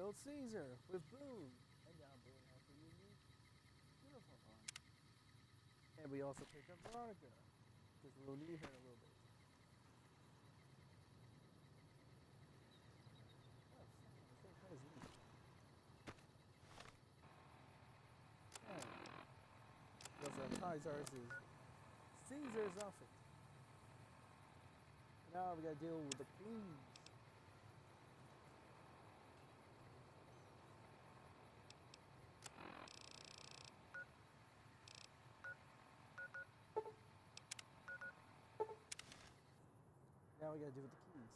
Hail Caesar with blue. And now blue has a unique uniform on. And we also picked up Veronica, because we'll need her in a little bit. Oh, the same color as me. Those ties is Caesar's outfit. Now we gotta deal with the queens. Now we gotta deal with the keys.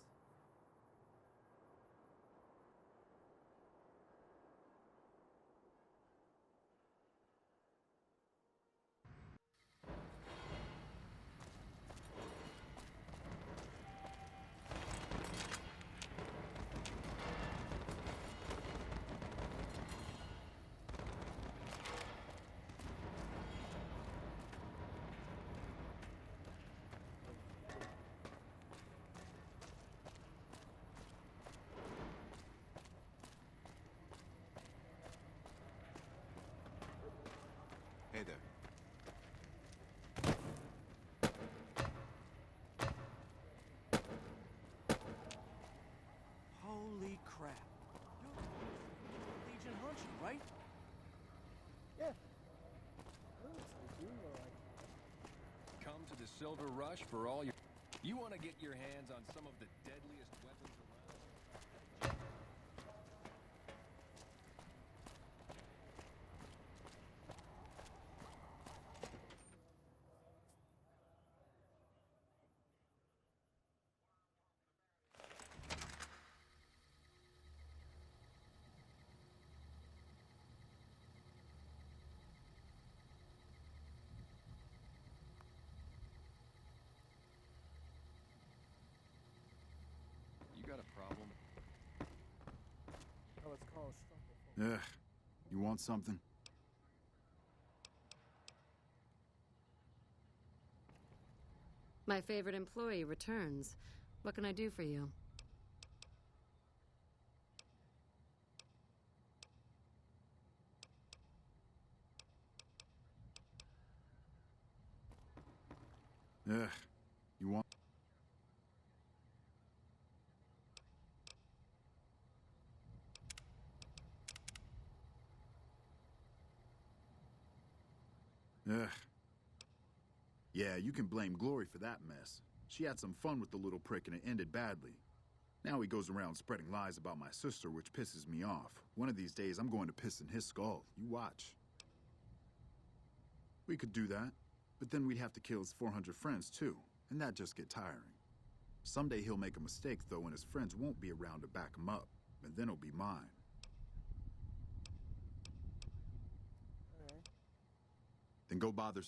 Hey there. Holy crap. You're Legion Hunter, right? Yeah. Looks like you know, like. Come to the Silver Rush for all your... You want to get your hands on some of the deadliest weapons around? You got a problem? Oh, it's called struggle. Ugh. You want something? My favorite employee returns. What can I do for you? Ugh. You want... Ugh. Yeah, you can blame Glory for that mess. She had some fun with the little prick and it ended badly. Now he goes around spreading lies about my sister, which pisses me off. One of these days, I'm going to piss in his skull. You watch. We could do that, but then we'd have to kill his 400 friends, too, and that'd just get tiring. Someday he'll make a mistake, though, and his friends won't be around to back him up, and then it'll be mine. Alright. Then go bother...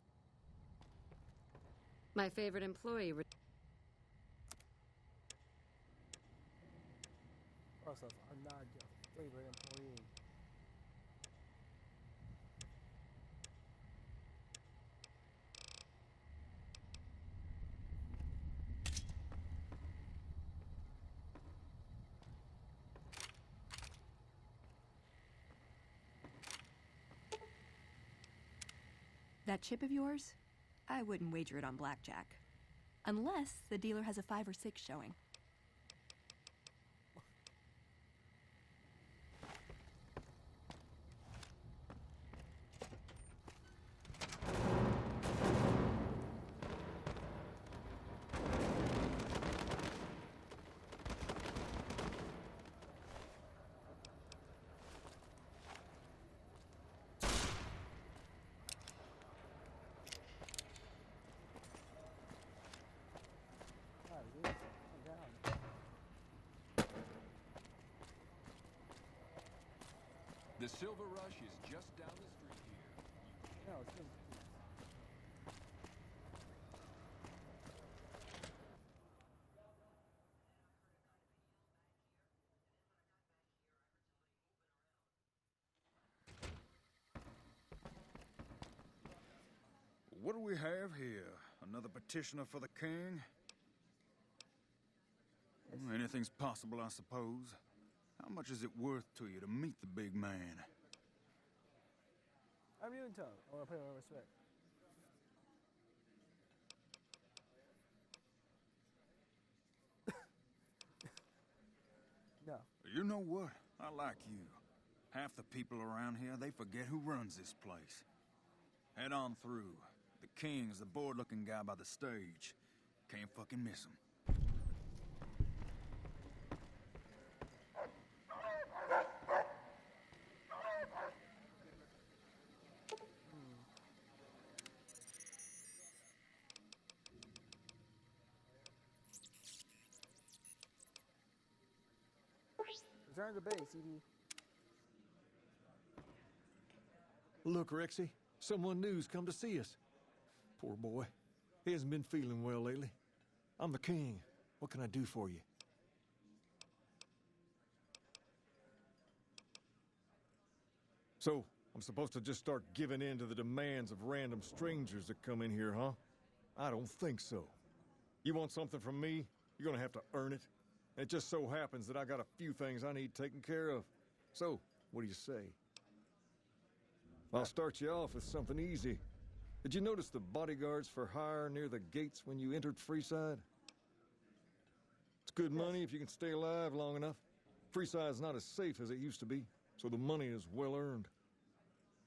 My favorite employee Also, I'm not your favorite employee. That chip of yours? I wouldn't wager it on blackjack. Unless the dealer has a 5 or 6 showing. God, really? Calm down. The Silver Rush is just down the street here. No, it's good. What do we have here? Another petitioner for the king? Anything's possible, I suppose. How much is it worth to you to meet the big man? I'm you and Tom. I want to pay my respect. No. You know what? I like you. Half the people around here, they forget who runs this place. Head on through. The king's the bored-looking guy by the stage. Can't fucking miss him. Return to base, ED. Look, Rexy, someone new's come to see us. Poor boy. He hasn't been feeling well lately. I'm the king. What can I do for you? So, I'm supposed to just start giving in to the demands of random strangers that come in here, huh? I don't think so. You want something from me? You're gonna have to earn it. And it just so happens that I got a few things I need taken care of. So, what do you say? I'll start you off with something easy. Did you notice the bodyguards for hire near the gates when you entered Freeside? It's good money if you can stay alive long enough. Freeside's not as safe as it used to be, so the money is well earned.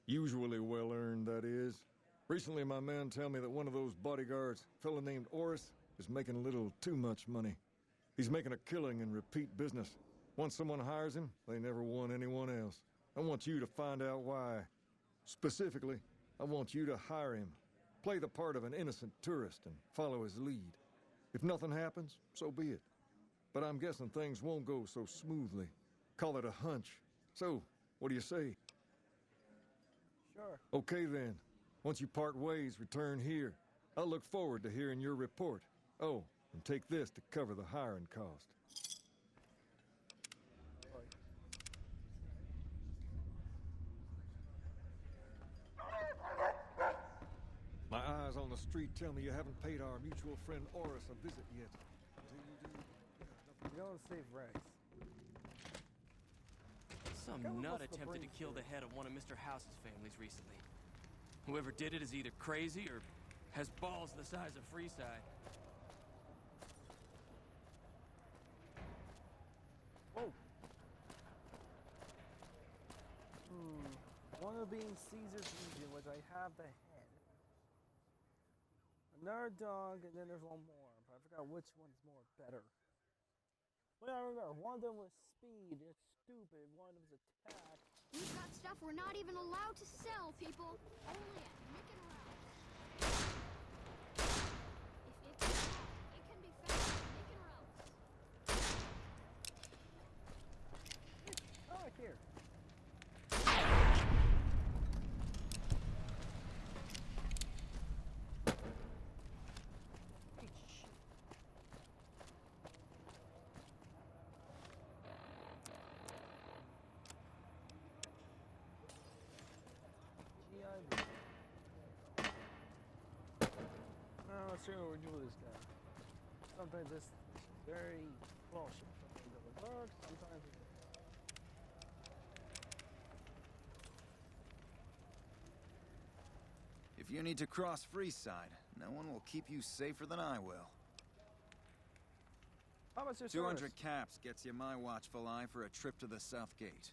Usually well earned, that is. Recently, my men tell me that one of those bodyguards, a fellow named Oris, is making a little too much money. He's making a killing in repeat business. Once someone hires him, they never want anyone else. I want you to find out why. Specifically, I want you to hire him. Play the part of an innocent tourist and follow his lead. If nothing happens, so be it. But I'm guessing things won't go so smoothly. Call it a hunch. So, what do you say? Sure. Okay then. Once you part ways, return here. I'll look forward to hearing your report. Oh, and take this to cover the hiring cost. My eyes on the street tell me you haven't paid our mutual friend Oris a visit yet. Until you do, You're going to save Rex. Some Come nut off the attempted to brain kill the surgery. head of one of Mr. House's families recently. Whoever did it is either crazy or has balls the size of Freeside. Whoa. One of being Caesar's Legion, which I have the head. Another dog, and then there's one more. But I forgot which one's more better. Well, I remember. One of them was speed. It's stupid. One of them was attack. We've got stuff we're not even allowed to sell, people. Only at Nick and Ralph's. If it can be found at Nick and Ralph's. Oh, here. Hey, shit. GIV. Let's see what we do with this guy. Sometimes it's very bullshit. Sometimes it works, sometimes it doesn't. If you need to cross Freeside, no one will keep you safer than I will. How much is 200 caps gets you my watchful eye for a trip to the South Gate.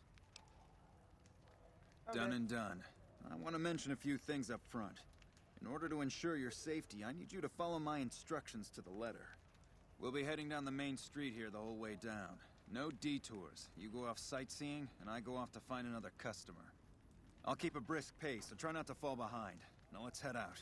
Done and done. I want to mention a few things up front. In order to ensure your safety, I need you to follow my instructions to the letter. We'll be heading down the main street here the whole way down. No detours. You go off sightseeing, and I go off to find another customer. I'll keep a brisk pace, so try not to fall behind. Now let's head out.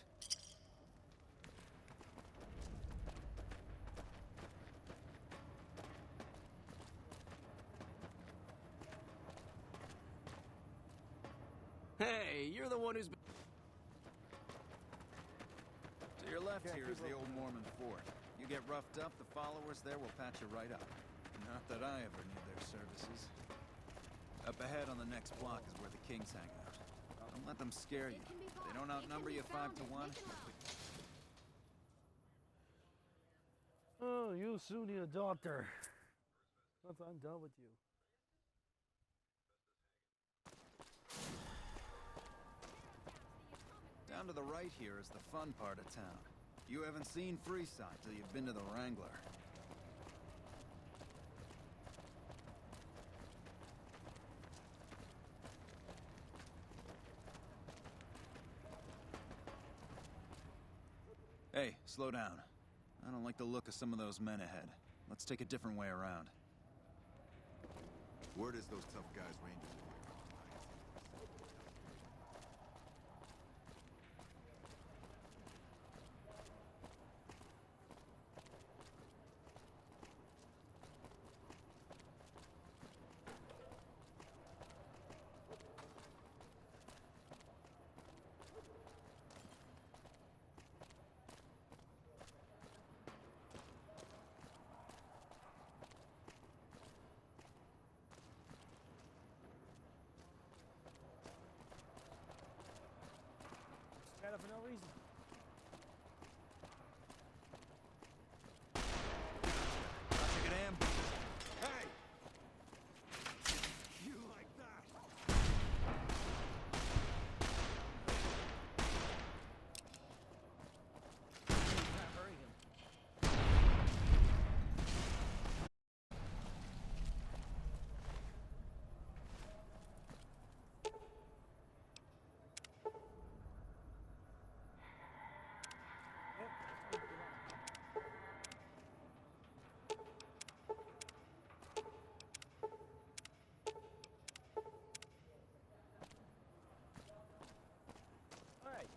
Hey, you're the one who's been... To your left Okay, here is keep the up. old Mormon fort. You get roughed up, the followers there will patch you right up. Not that I ever need their services. Up ahead on the next block is where the kings hang out. Don't let them scare you. It can be They bought. don't It can outnumber be you 5 found to at 1. Nick and Ralph's. Oh, you soon need a doctor. Once I'm done with you. to the right here is the fun part of town. You haven't seen Freeside till you've been to the Wrangler. Hey, slow down. I don't like the look of some of those men ahead. Let's take a different way around. Word is those tough guys Rangers are. Got it for no reason. Took an ambush. Hey! You like that? Not hurry him. Alright.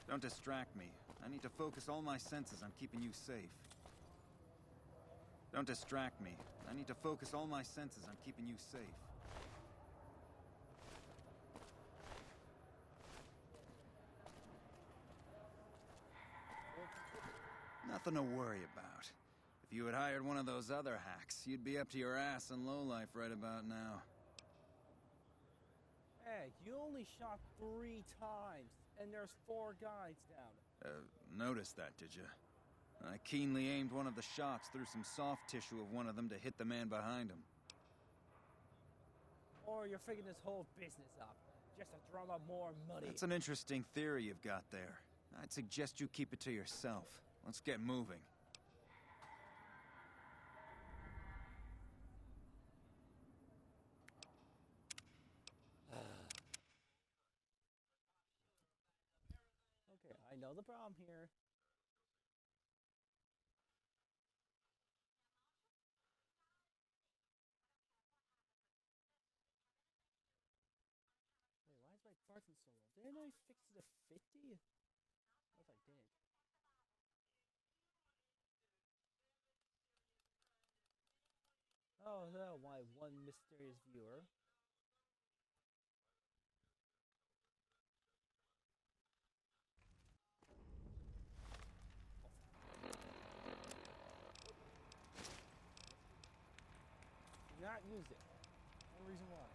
Don't distract me. I need to focus all my senses on keeping you safe. Don't distract me. I need to focus all my senses on keeping you safe. Nothing to worry about. If you had hired one of those other hacks, you'd be up to your ass in lowlife right about now. Hey, you only shot 3 times, and there's 4 guys down. Noticed that, did you? I keenly aimed one of the shots through some soft tissue of one of them to hit the man behind him. Or you're figuring this whole business up, just to drum up more money. That's an interesting theory you've got there. I'd suggest you keep it to yourself. Let's get moving. Okay, I know the problem here. Wait, why is my parking so low? Didn't I fix it to 50? What if I didn't? Oh no, my one mysterious viewer. Do not use it. No reason why.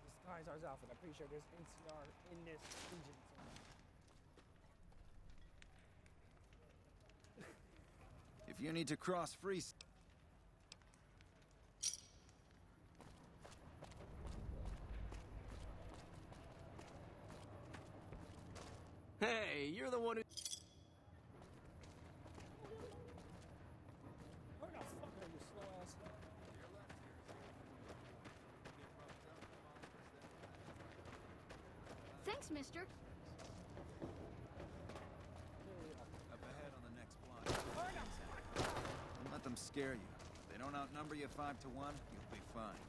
Disguise our outfit. I'm pretty sure there's NCR in this region somewhere. If you need to cross free... Hey, you're the one who... Where the fuck are you, slow ass? Thanks, mister. Up ahead on the next block. Don't let them scare you. If they don't outnumber you 5 to 1, you'll be fine.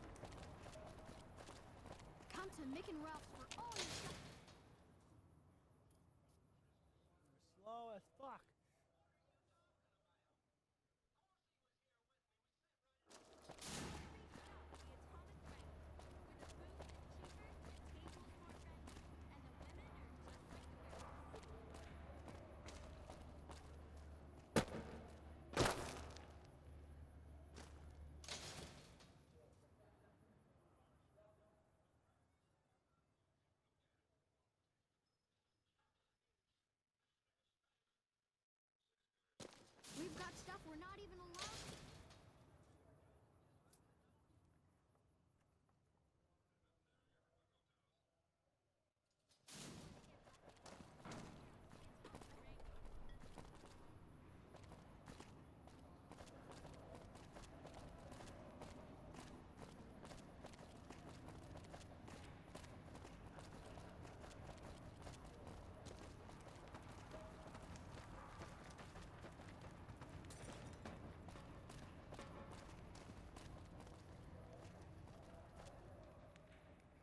Come to Mick and Ralph's for all your stuff. You're slow as fuck.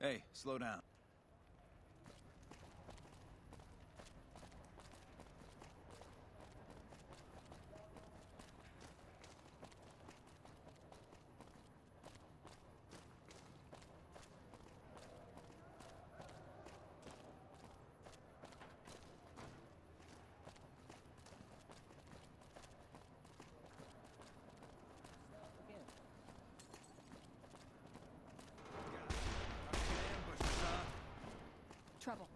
Hey, slow down. Again. Ambushes, huh? Trouble.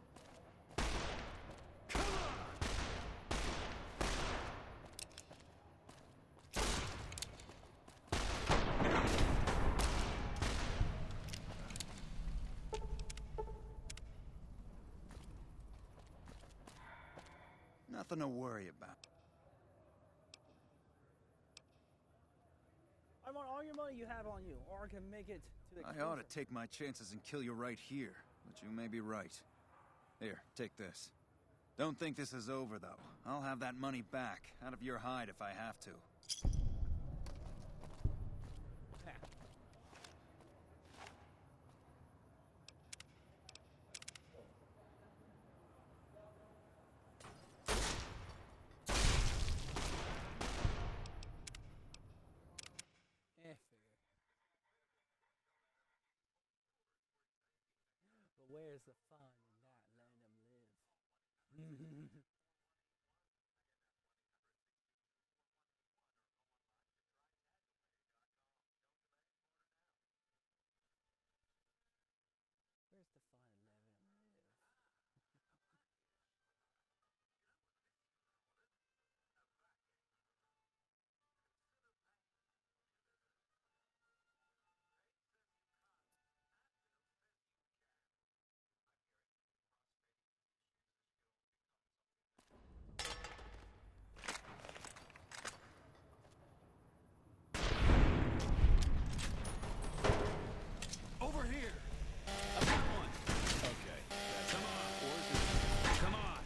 Nothing to worry about. I want all your money you have on you, or I can make it to the I ought to closer. take my chances and kill you right here, but you may be right. Here, take this. Don't think this is over, though. I'll have that money back, out of your hide if I have to. Yeah. Figure. But where's the fun in not letting them live? Where's the fun in letting them live? Over here! I've got one! Okay. Come on, horses. Come on!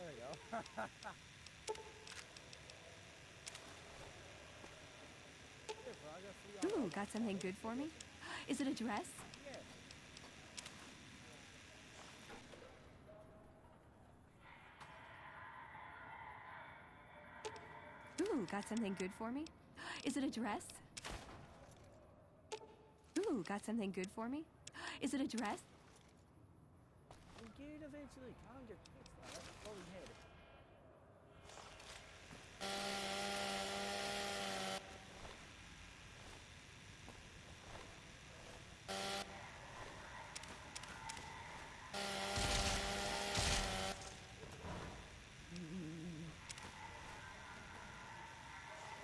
There we go. Here, bro, I got free Ooh, got something good for me? Is it a dress? Yeah. Ooh, got something good for me? Is it a dress? Ooh, got something good for me? Is it a dress? We'll get it eventually. Calm your tits down. That's a fully head.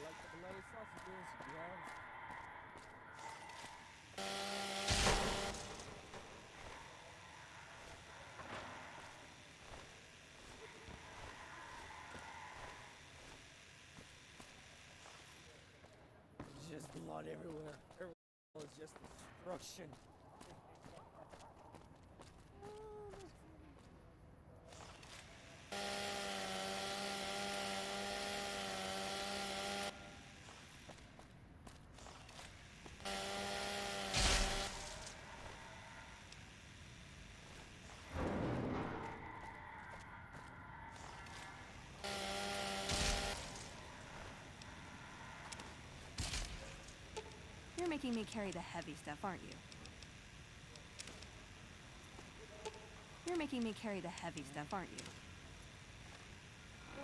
Like the bloody sausages, yes. Just blood everywhere. Everywhere is just destruction. You're making me carry the heavy stuff, aren't you? You're making me carry the heavy stuff, aren't you? Oh,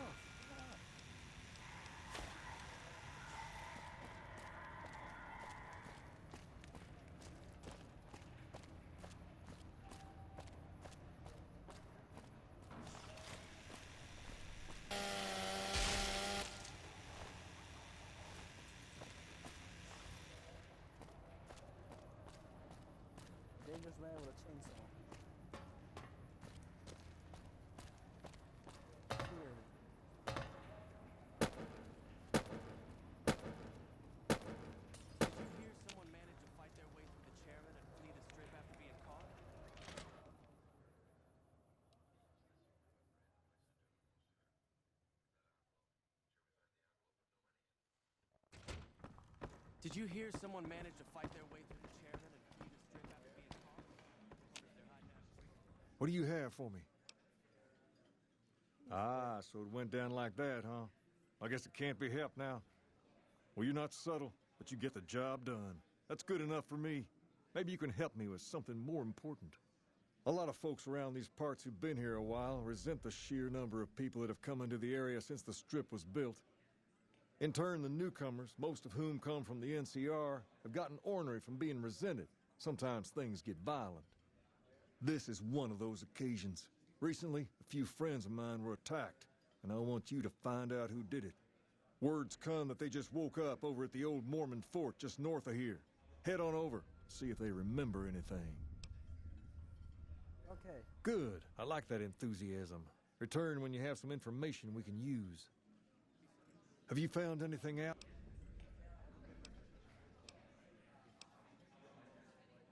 fuck. Dangerous man with a chainsaw. Here. Did you hear someone manage to fight their way through the chairman and flee the strip after being caught? Did you hear someone manage to fight their way through the chairman and flee the strip after being caught? Or is there hiding out a street? What do you have for me? Ah, so it went down like that, huh? I guess it can't be helped now. Well, you're not subtle, but you get the job done. That's good enough for me. Maybe you can help me with something more important. A lot of folks around these parts who've been here a while resent the sheer number of people that have come into the area since the strip was built. In turn, the newcomers, most of whom come from the NCR, have gotten ornery from being resented. Sometimes things get violent. This is one of those occasions. Recently, a few friends of mine were attacked, and I want you to find out who did it. Word's come that they just woke up over at the old Mormon fort just north of here. Head on over, see if they remember anything. Okay. Good. I like that enthusiasm. Return when you have some information we can use. Have you found anything out?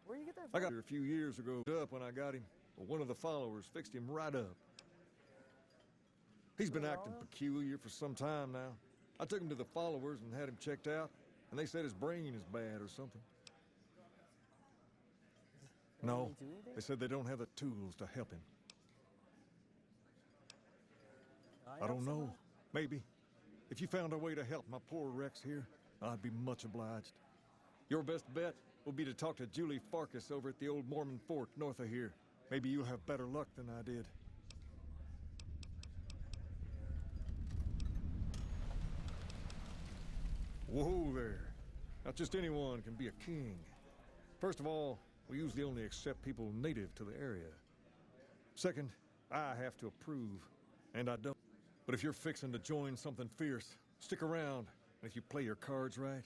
Where you get that I from? got here a few years ago up when I got him. But one of the followers fixed him right up. He's been acting peculiar for some time now. I took him to the followers and had him checked out, and they said his brain is bad or something. No, they said they don't have the tools to help him. I don't know. Maybe. If you found a way to help my poor Rex here, I'd be much obliged. Your best bet will be to talk to Julie Farkas over at the old Mormon fort north of here. Maybe you'll have better luck than I did. Whoa there. Not just anyone can be a king. First of all, we usually only accept people native to the area. Second, I have to approve, and I don't. But if you're fixing to join something fierce, stick around. And if you play your cards right,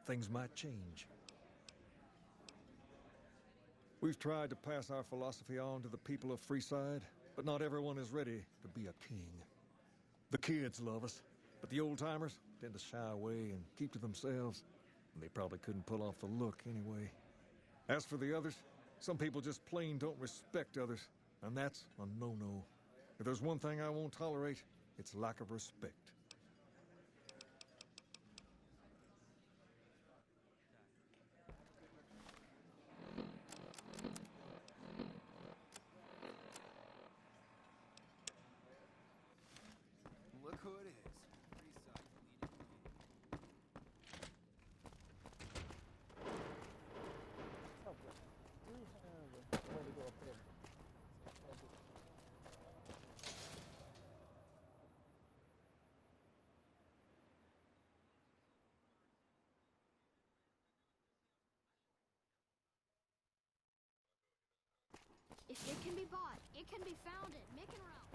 things might change. We've tried to pass our philosophy on to the people of Freeside, but not everyone is ready to be a king. The kids love us, but the old-timers tend to shy away and keep to themselves, and they probably couldn't pull off the look anyway. As for the others, some people just plain don't respect others, and that's a no-no. If there's one thing I won't tolerate, it's lack of respect. Look who it is. Freeside bleeding king. Oh, good. Do we have a way to go up there? If it can be bought, it can be founded. Make it around.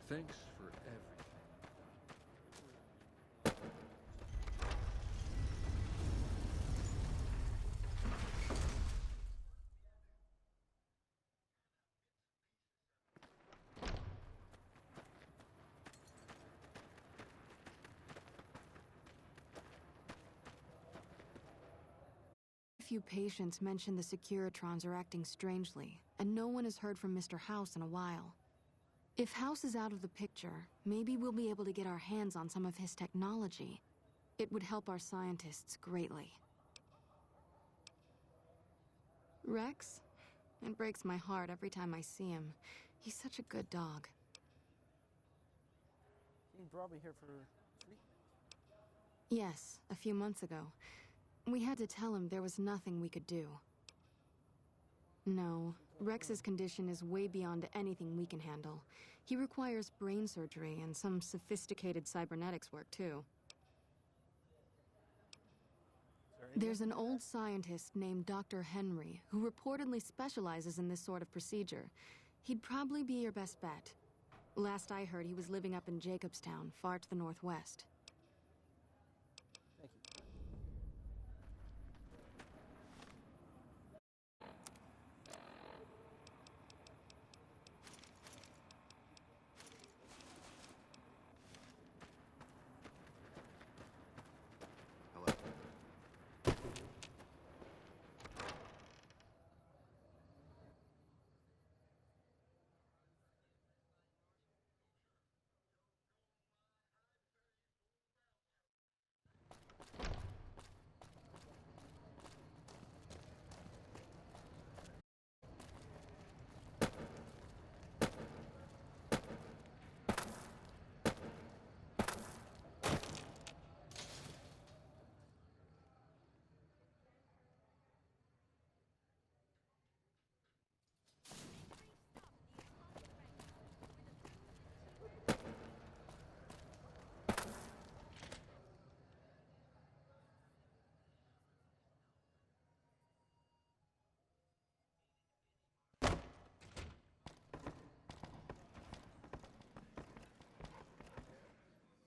Thanks for everything. A few patients mentioned the Securitrons are acting strangely, and no one has heard from Mr. House in a while. If House is out of the picture, maybe we'll be able to get our hands on some of his technology. It would help our scientists greatly. Rex? It breaks my heart every time I see him. He's such a good dog. He brought me here for treatment. Yes, a few months ago. We had to tell him there was nothing we could do. No, Rex's condition is way beyond anything we can handle. He requires brain surgery and some sophisticated cybernetics work, too. There's an old scientist named Dr. Henry who reportedly specializes in this sort of procedure. He'd probably be your best bet. Last I heard, he was living up in Jacobstown, far to the northwest. Thank you. Hello.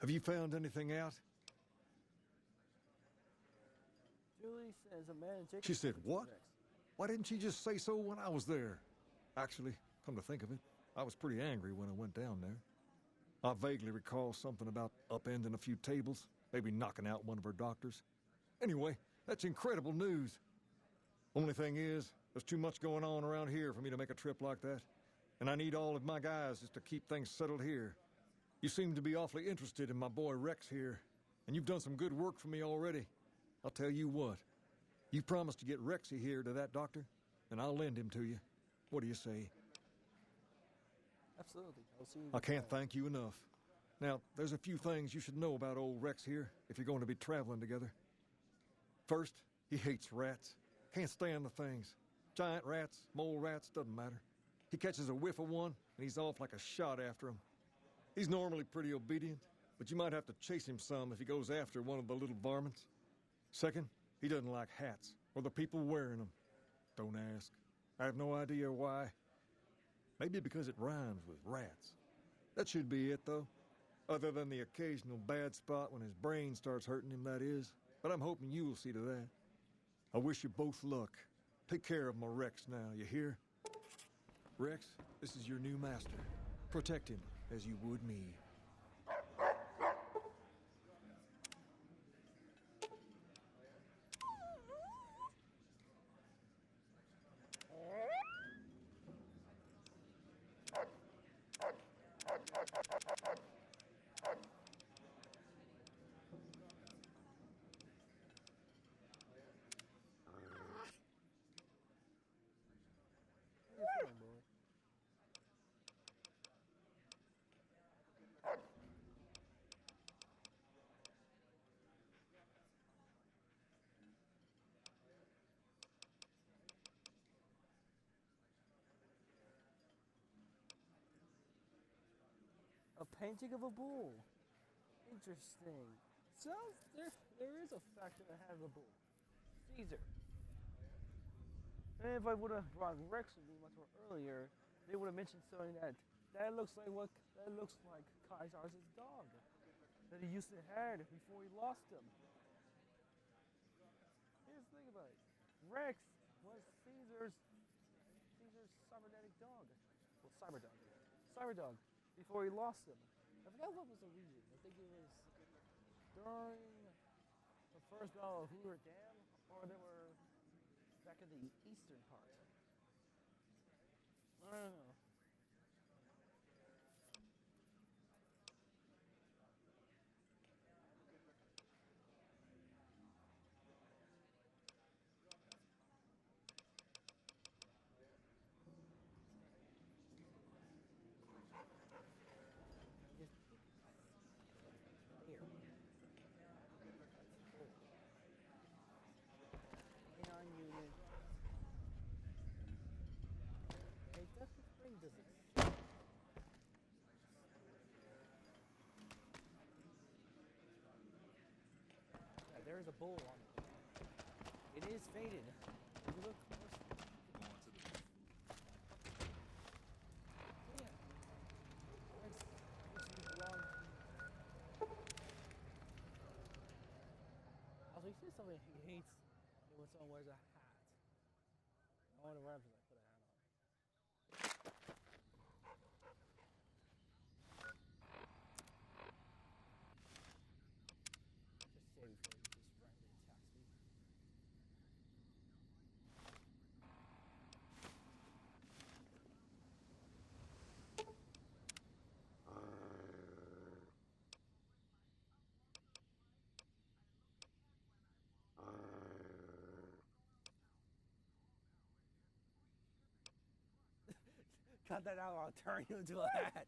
Have you found anything out? Julie says a man in Jacobstown. She said killed what? Rex. Why didn't she just say so when I was there? Actually, come to think of it, I was pretty angry when I went down there. I vaguely recall something about upending a few tables, maybe knocking out one of her doctors. Anyway, that's incredible news. Only thing is, there's too much going on around here for me to make a trip like that. And I need all of my guys just to keep things settled here. You seem to be awfully interested in my boy Rex here, and you've done some good work for me already. I'll tell you what, you promised to get Rexy here to that doctor, and I'll lend him to you. What do you say? Absolutely. I'll see you. I can't thank you enough. Now, there's a few things you should know about old Rex here if you're going to be traveling together. First, he hates rats. Can't stand the things. Giant rats, mole rats, doesn't matter. He catches a whiff of one, and he's off like a shot after him. He's normally pretty obedient, but you might have to chase him some if he goes after one of the little varmints. Second, he doesn't like hats, or the people wearing them. Don't ask. I have no idea why. Maybe because it rhymes with rats. That should be it, though. Other than the occasional bad spot when his brain starts hurting him, that is. But I'm hoping you will see to that. I wish you both luck. Take care of my Rex now, you hear? Rex, this is your new master. Protect him as you would me. How you feeling, boy? A painting of a bull. Interesting. Sounds there is a factor that has a bull. Caesar. And if I would have brought Rex with me much more earlier, they would have mentioned something that looks like Caesar's dog that he used to have before he lost him. Here's the thing about it. Rex was Caesar's cybernetic dog. Well, cyberdog. Cyberdog. Before he lost him. I forgot what was the region. I think it was during the first battle of Hoover Dam, or they were back in the eastern part. I don't know. Here. There's a bull on it. It is faded. If you look closely. Go on to the roof. Yeah. Rex used to be blonde. Also, you see something he hates when someone wears a hat. I wonder what happens when I put a hat on. Just say before he just randomly attacks me. Cut that out, I'll turn you into a hat.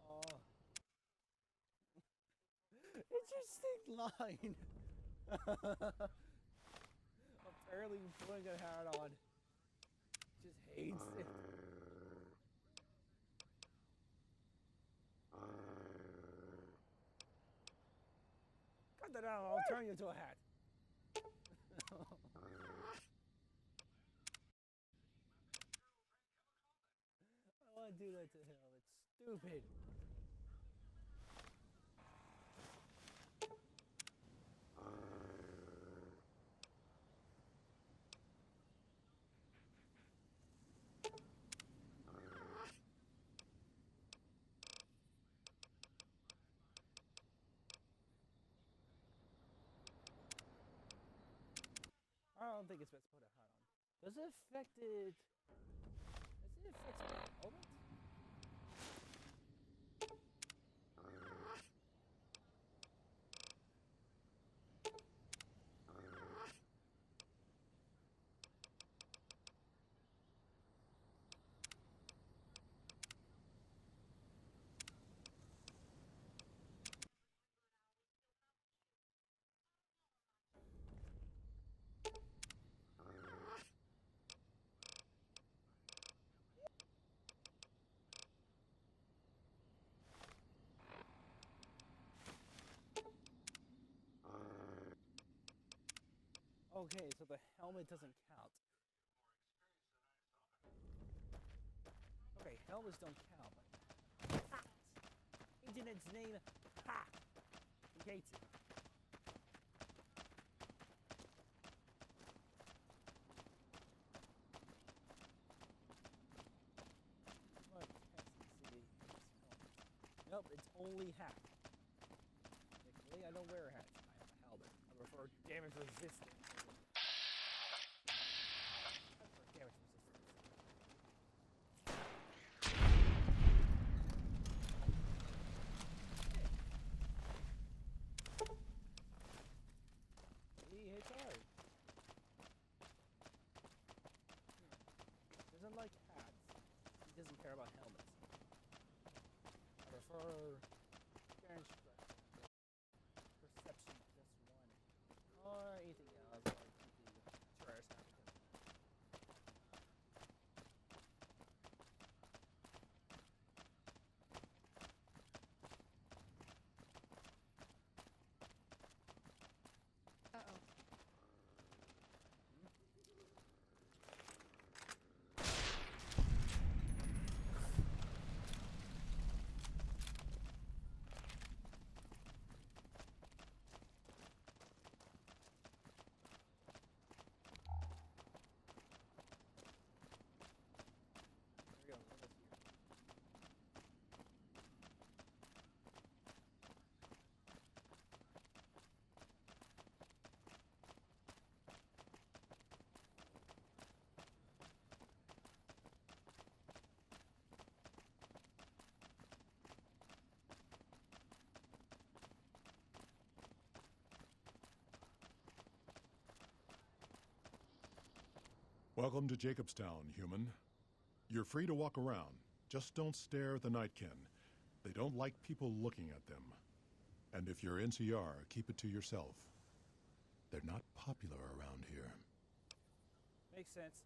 Oh. Interesting line. Apparently putting a hat on. Just hates it. Cut that out, I'll turn you into a hat. I don't want to do that to him. It's stupid. I don't think it's best to put a hat on. Does it affect it? Does it affect my helmet? Okay, so the helmet doesn't count. Okay, helmets don't count, but hats! Internet's name, ha! He hates it. What? Nope, it's only hat. Technically, I don't wear hats. I have a helmet. I prefer damage resistant. Doesn't like hats. He doesn't care about helmets. I prefer damage perception just one. Or anything else like the trash happens. Uh-oh. There we go. Let us hear. Welcome to Jacobstown, human. You're free to walk around. Just don't stare at the Nightkin. They don't like people looking at them. And if you're NCR, keep it to yourself. They're not popular around here. Makes sense.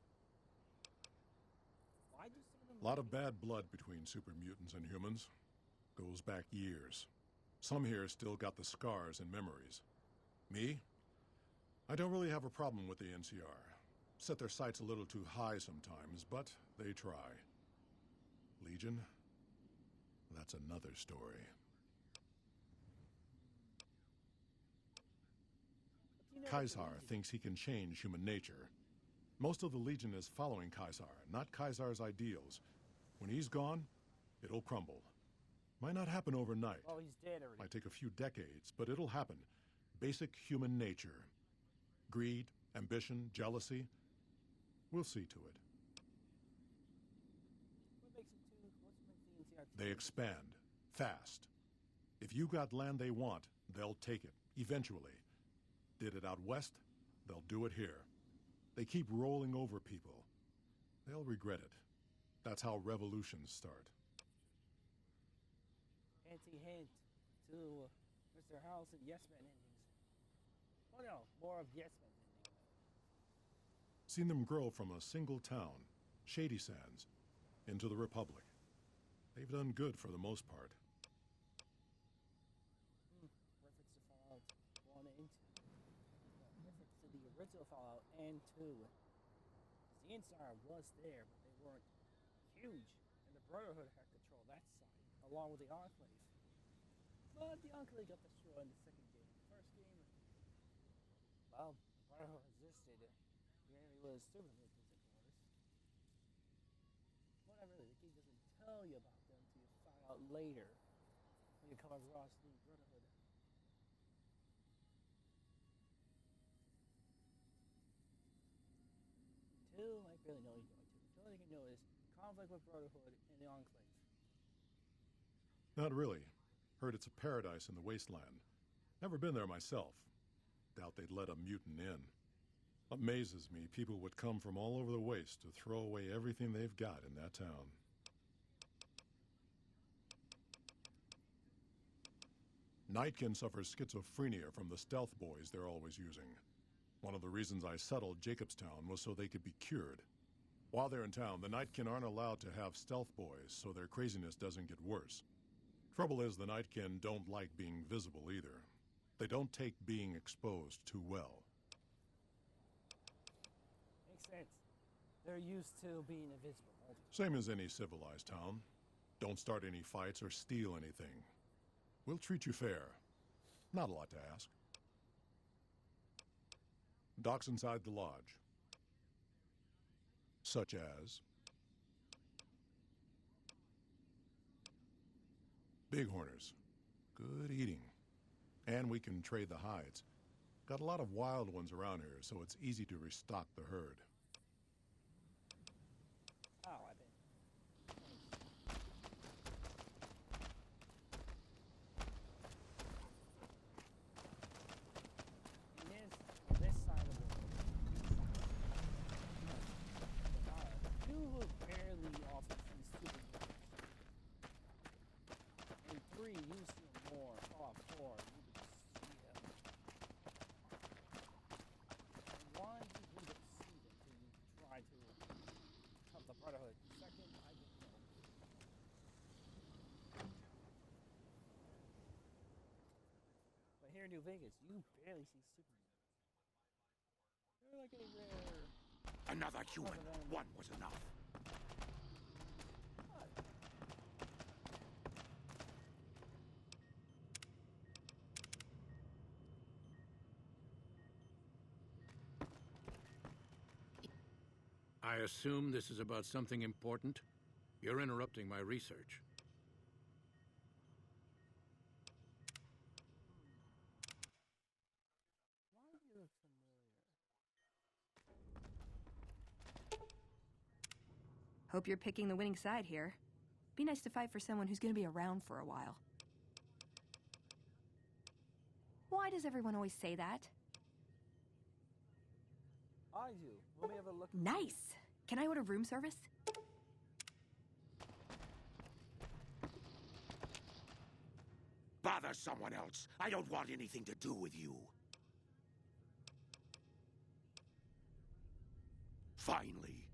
Why do some of them A lot of bad blood between super mutants and humans. Goes back years. Some here still got the scars and memories. Me? I don't really have a problem with the NCR. Set their sights a little too high sometimes, but they try. Legion? That's another story. Kaisar thinks he can change human nature. Most of the Legion is following Kaisar, not Kaisar's ideals. When he's gone, it'll crumble. Might not happen overnight. Oh, he's dead already. Might take a few decades, but it'll happen. Basic human nature. Greed, ambition, jealousy. We'll see to it. They expand. Fast. If you got land they want, they'll take it. Eventually. Did it out west, they'll do it here. They keep rolling over people. They'll regret it. That's how revolutions start. Hint to Mr. House and Yes Men endings. Oh no, more of Yes Men endings. Seen them grow from a single town, Shady Sands, into the Republic. They've done good for the most part. Reference to Fallout 1 and 2. Reference to the original Fallout and 2. The NCR was there, but they weren't huge. And the Brotherhood had control that side, along with the Enclave. But the Enclave got destroyed in the second game. The first game, well, the Brotherhood existed. The enemy was super mutants, of course. Whatever, the game doesn't tell you about them until you find out later when you come across the Brotherhood. Two, I barely know you going to. The only thing you know is conflict with Brotherhood and the Enclave. Not really. Heard it's a paradise in the wasteland. Never been there myself. Doubt they'd let a mutant in. Amazes me people would come from all over the waste to throw away everything they've got in that town. Nightkin suffers schizophrenia from the stealth boys they're always using. One of the reasons I settled Jacobstown was so they could be cured. While they're in town, the Nightkin aren't allowed to have stealth boys, so their craziness doesn't get worse. Trouble is, the Nightkin don't like being visible either. They don't take being exposed too well. Makes sense. They're used to being invisible. Same as any civilized town. Don't start any fights or steal anything. We'll treat you fair. Not a lot to ask. Docks inside the lodge. Such as bighorners. Good eating. And we can trade the hides. Got a lot of wild ones around here, so it's easy to restock the herd. Oh, I bet. This side of the world. You will barely often see super. And 3, you see them more. Oh, 4, you can see them. And 1, you can see them until you try to help the Brotherhood. Second, I don't know. But here in New Vegas, you barely see Superman. They're like a rare. Another human. One was enough. I assume this is about something important? You're interrupting my research. Why do you look familiar? Hope you're picking the winning side here. Be nice to fight for someone who's going to be around for a while. Why does everyone always say that? I do. Let me have a look. Nice! Can I order room service? Bother someone else. I don't want anything to do with you. Finally.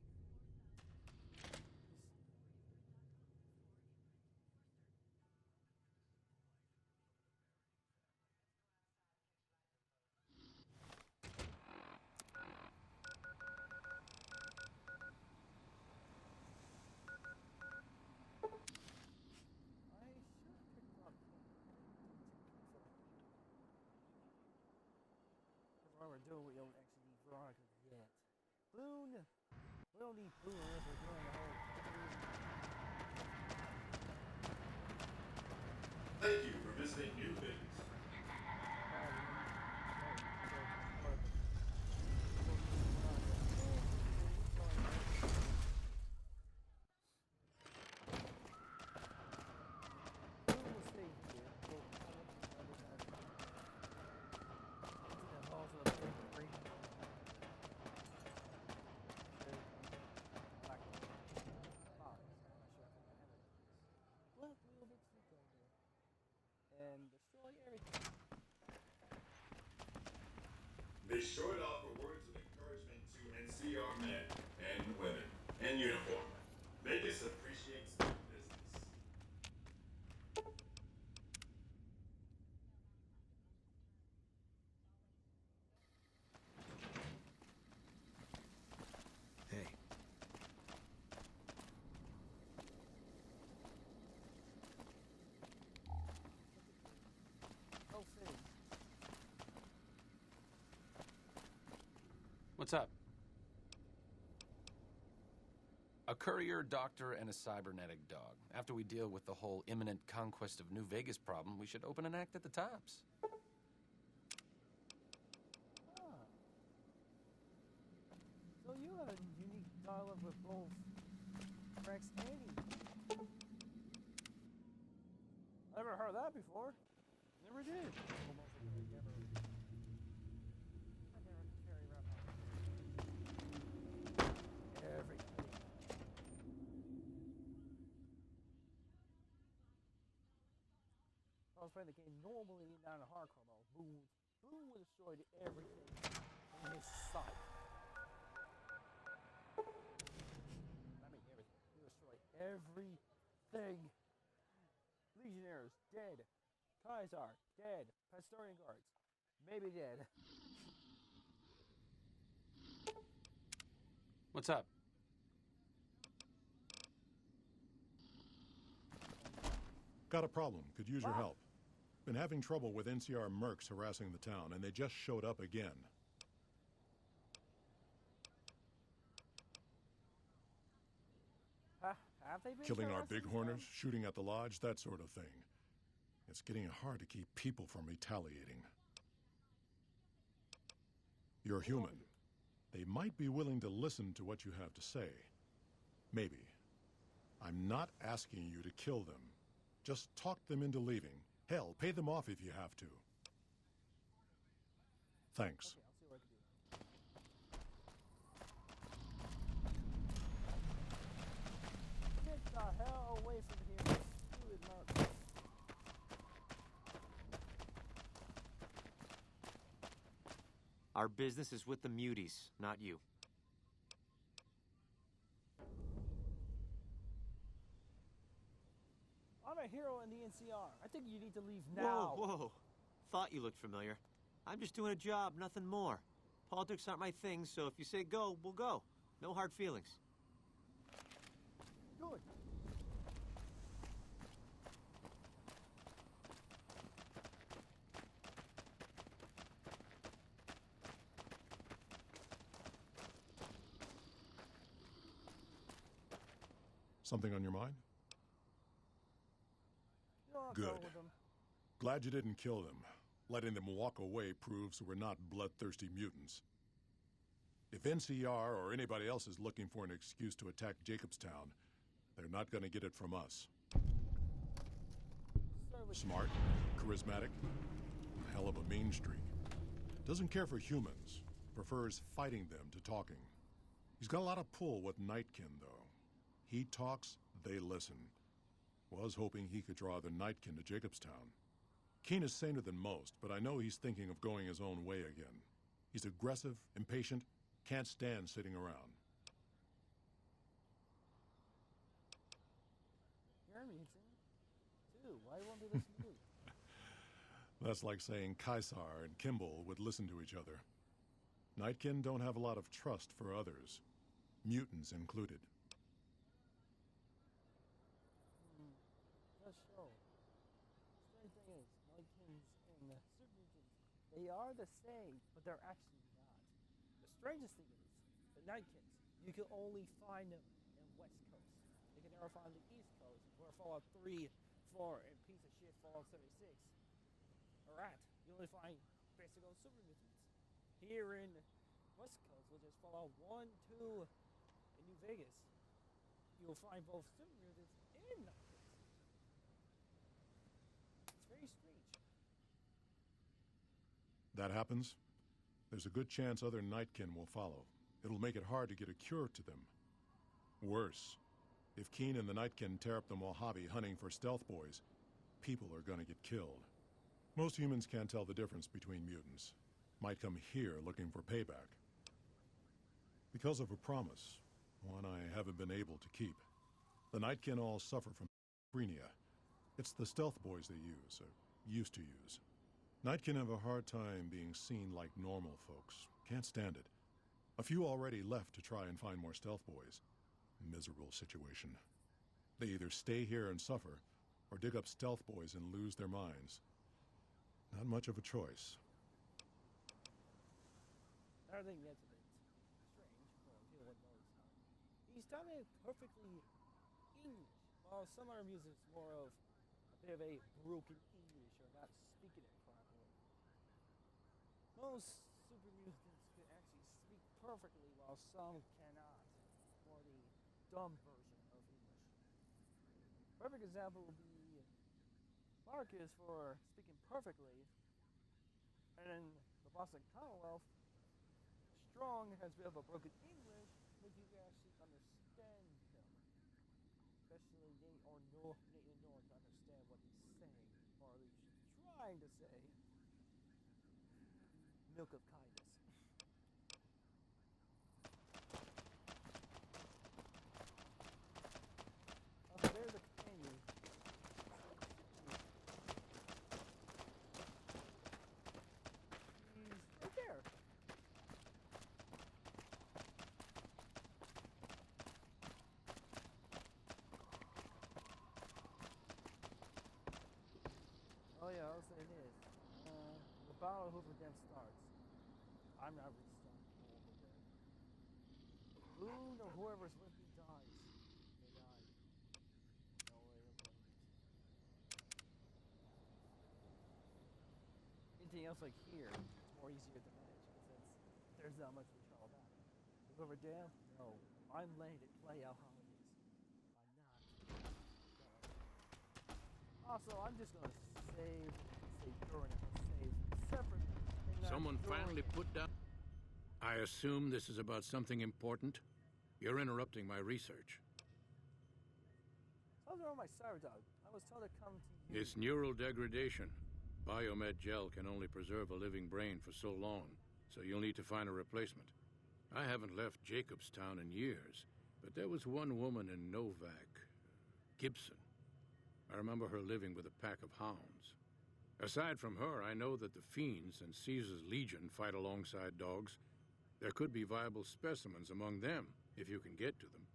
doing, we don't actually need Veronica yet. Boone! We don't need Boone unless we're doing the whole... Thank you for visiting New Vegas. And destroy everything. Be sure to offer words of encouragement to NCR men and women in uniform. Vegas appreciates their business. Hey. Oh, city. What's up? A courier, doctor, and a cybernetic dog. After we deal with the whole imminent conquest of New Vegas problem, we should open an act at the tops. So you have a unique dialogue with both Rex and Edie. I never heard that before. Never did. Everything. I was playing the game normally down in hardcore mode. Boom would destroy everything in his sight. I mean everything. He destroyed everything. Legionnaires, dead. Kaiser, dead. Pastorian guards, maybe dead. What's up? Got a problem. Could use your help. Been having trouble with NCR mercs harassing the town, and they just showed up again. Have they been Killing our harassing bighorners, them? shooting at the lodge, that sort of thing. It's getting hard to keep people from retaliating. You're human. They might be willing to listen to what you have to say. Maybe. I'm not asking you to kill them. Just talk them into leaving. Hell, pay them off if you have to. Thanks. Okay, I'll see what I can do. Get the hell away from here, you stupid merc. Our business is with the muties, not you. I'm a hero in the NCR. I think you need to leave now. Whoa. Thought you looked familiar. I'm just doing a job, nothing more. Politics aren't my thing, so if you say go, we'll go. No hard feelings. Good. Something on your mind? Good. Glad you didn't kill them. Letting them walk away proves we're not bloodthirsty mutants. If NCR or anybody else is looking for an excuse to attack Jacobstown, they're not going to get it from us. Smart, charismatic, a hell of a mean streak. Doesn't care for humans, prefers fighting them to talking. He's got a lot of pull with Nightkin, though. He talks, they listen. Was hoping he could draw the Nightkin to Jacobstown. Keen is saner than most, but I know he's thinking of going his own way again. He's aggressive, impatient, can't stand sitting around. You're mutant, too. Why won't they listen to you? That's like saying Kaisar and Kimball would listen to each other. Nightkin don't have a lot of trust for others, mutants included. Just show. Strange thing is, Nightkins and super mutants, they are the same, but they're actually strangest thing is, the Nightkins, you can only find them in West Coast. You can never find the East Coast, where Fallout 3, 4, and piece of shit Fallout 76 are at. You only find physical super mutants. Here in West Coast, which is Fallout 1, 2, and New Vegas, you'll find both super mutants and Nightkins. It's very strange. That happens, there's a good chance other Nightkin will follow. It'll make it hard to get a cure to them. Worse, if Keen and the Nightkin tear up the Mojave hunting for stealth boys, people are gonna get killed. Most humans can't tell the difference between mutants. Might come here looking for payback. Because of a promise, one I haven't been able to keep. The Nightkin all suffer from schizophrenia. It's the stealth boys they use, or used to use. Nightkin have a hard time being seen like normal folks. Can't stand it. A few already left to try and find more stealth boys. Miserable situation. They either stay here and suffer, or dig up stealth boys and lose their minds. Not much of a choice. Another thing that's a bit strange, well, if anyone knows, he's done it perfectly English, while some other music's more of a bit of a broken English or not speaking it properly. Most super mutants can actually speak perfectly, while some cannot. More the dumb version of English. Perfect example would be Marcus for speaking perfectly, and then the Boston Commonwealth, Strong has a bit of a broken English, but you can actually understand him. Especially Nate or North to understand what he's saying, or at least trying to say. Milk of kindness. Also, there's a companion. He's right there. Oh yeah, I was saying this. The battle of Hoover Dam starts. I'm not restarting Hoover Dam. Boone or whoever's with me dies. They died. No way of playing it. Anything else like here, it's more easier to manage since there's not much control about it. The Hoover Dam? No. I'm letting it play out how it is. I'm not. Also, I'm just gonna save during it. Save separately. Someone finally put down... I assume this is about something important? You're interrupting my research. How's it on my Cyberdog? I was told to come to you. It's neural degradation. Biomed gel can only preserve a living brain for so long, so you'll need to find a replacement. I haven't left Jacobstown in years, but there was one woman in Novak, Gibson. I remember her living with a pack of hounds. Aside from her, I know that the Fiends and Caesar's Legion fight alongside dogs. There could be viable specimens among them, if you can get to them.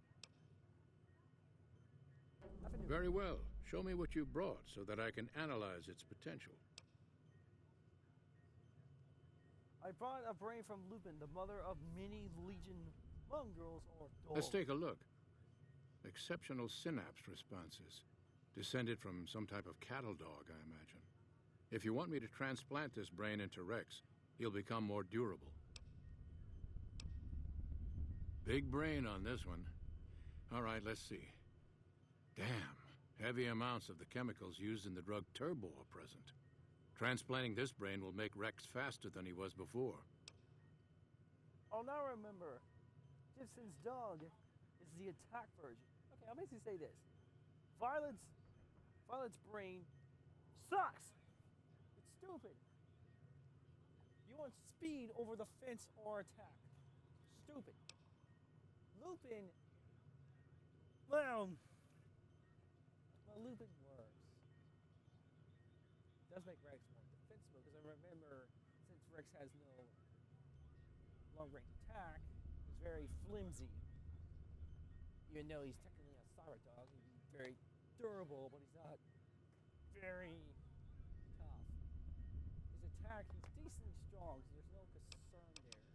Very well. Show me what you brought so that I can analyze its potential. I brought a brain from Lupin, the mother of many Legion mongrels or dogs. Let's take a look. Exceptional synapse responses. Descended from some type of cattle dog, I imagine. If you want me to transplant this brain into Rex, he'll become more durable. Big brain on this one. All right, let's see. Damn, heavy amounts of the chemicals used in the drug Turbo are present. Transplanting this brain will make Rex faster than he was before. Oh, now remember, Gibson's dog is the attack version. Okay, I'll basically say this. Violet's brain sucks. It's stupid. You want speed over the fence or attack. Stupid. Lupin, well, Lupin works. It does make Rex more defensible, because I remember, since Rex has no long-range attack, he's very flimsy. Even though he's technically a cyber dog, he's very durable, but he's not very tough. His attack, he's decently strong, so there's no concern there.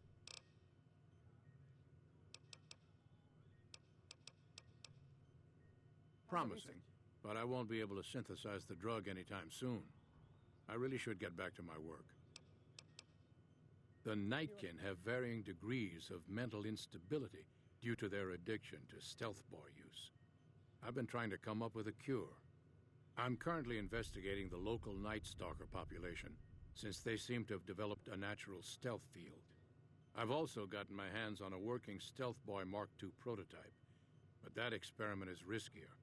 promising, but I won't be able to synthesize the drug anytime soon. I really should get back to my work. The Nightkin have varying degrees of mental instability due to their addiction to stealth boy use. I've been trying to come up with a cure. I'm currently investigating the local Night Stalker population, since they seem to have developed a natural stealth field. I've also gotten my hands on a working Stealth Boy Mark II prototype, but that experiment is riskier.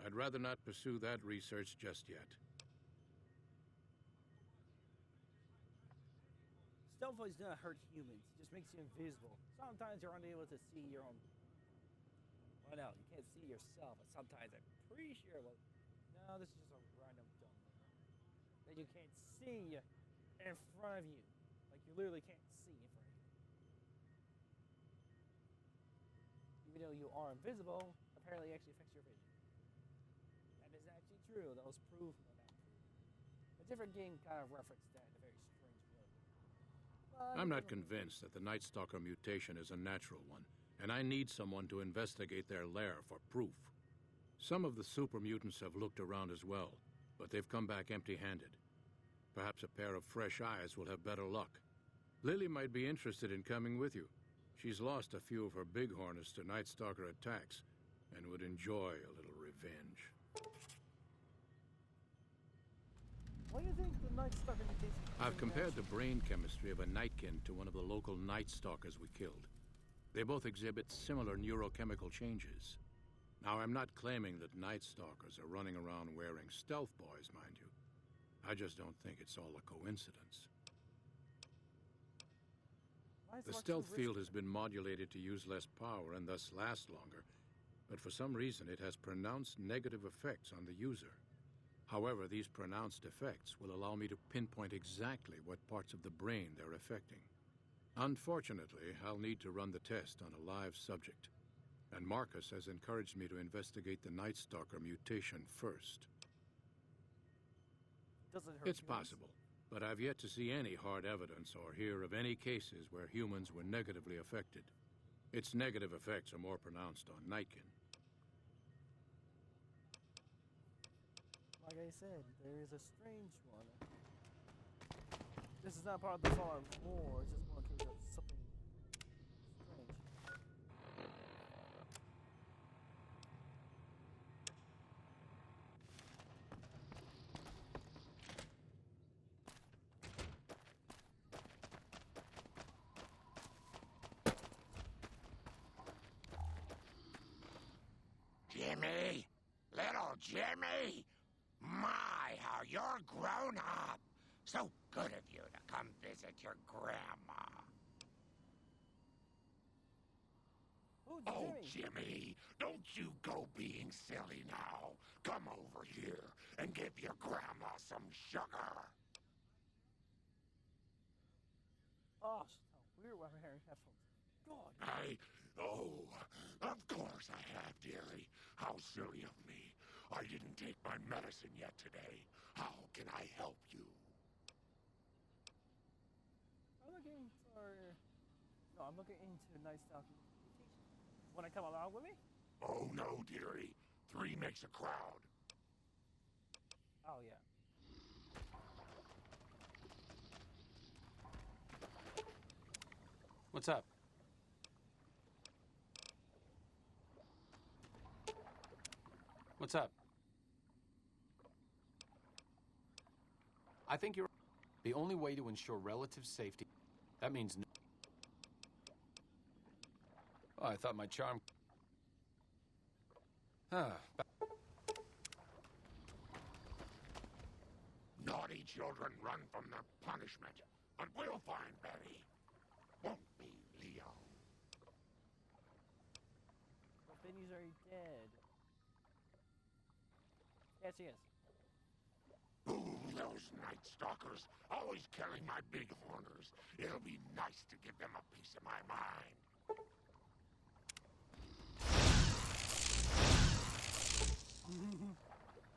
I'd rather not pursue that research just yet. Stealth Boys do not hurt humans. It just makes you invisible. Sometimes you're unable to see your own. Well, no, you can't see yourself, but sometimes I'm pretty sure. Well, no, this is just a random dumb number. That you can't see in front of you. Like you literally can't see in front of you. Even though you are invisible, apparently it actually affects your vision. That is actually true. That was proof. No, not proof. A different game kind of referenced that in a very strange way. I'm not convinced that the Night Stalker mutation is a natural one, and I need someone to investigate their lair for proof. Some of the super mutants have looked around as well, but they've come back empty-handed. Perhaps a pair of fresh eyes will have better luck. Lily might be interested in coming with you. She's lost a few of her bighorners to Night Stalker attacks and would enjoy a little revenge. What do you think the Night Stalker mutation? I've compared the brain chemistry of a Nightkin to one of the local Night Stalkers we killed. They both exhibit similar neurochemical changes. Now, I'm not claiming that Night Stalkers are running around wearing stealth boys, mind you. I just don't think it's all a coincidence. The stealth field has been modulated to use less power and thus last longer, but for some reason it has pronounced negative effects on the user. However, these pronounced effects will allow me to pinpoint exactly what parts of the brain they're affecting. Unfortunately, I'll need to run the test on a live subject, and Marcus has encouraged me to investigate the Night Stalker mutation first. It's possible, but I've yet to see any hard evidence or hear of any cases where humans were negatively affected. Its negative effects are more pronounced on Nightkin. Like I said, there is a strange one. This is not part of the Fallout lore, it's just more in case of something strange. Jimmy! Little Jimmy! My, how you're grown up! So good of you to come visit your grandma. Oh, Jimmy, don't you go being silly now. Come over here and give your grandma some sugar. Oh, weird why I'm hearing headphones. God. Of course I have, dearie. How silly of me. I didn't take my medicine yet today. How can I help you? I'm looking for... No, I'm looking into Night Stalker mutation. Want to come along with me? Oh, no, dearie. 3 makes a crowd. Oh, yeah. What's up? What's up? I think you're... The only way to ensure relative safety... That means no... Oh, I thought my charm... Naughty children run from their punishment, but we'll find Betty. Won't we, Leo? But Benny's already dead. Yes, he is. Ooh, those Night Stalkers, always killing my bighorners. It'll be nice to give them a piece of my mind.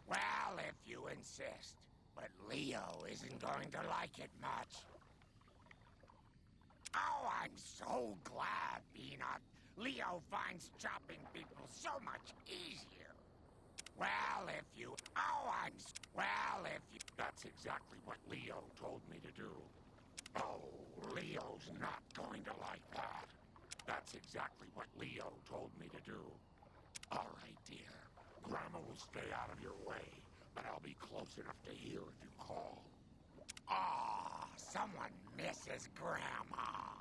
Well, if you insist. But Leo isn't going to like it much. Oh, I'm so glad, Peanut. Leo finds chopping people so much easier. you... Oh, well, if you... That's exactly what Leo told me to do. Oh, Leo's not going to like that. That's exactly what Leo told me to do. All right, dear. Grandma will stay out of your way, but I'll be close enough to hear if you call. Ah, someone misses Grandma.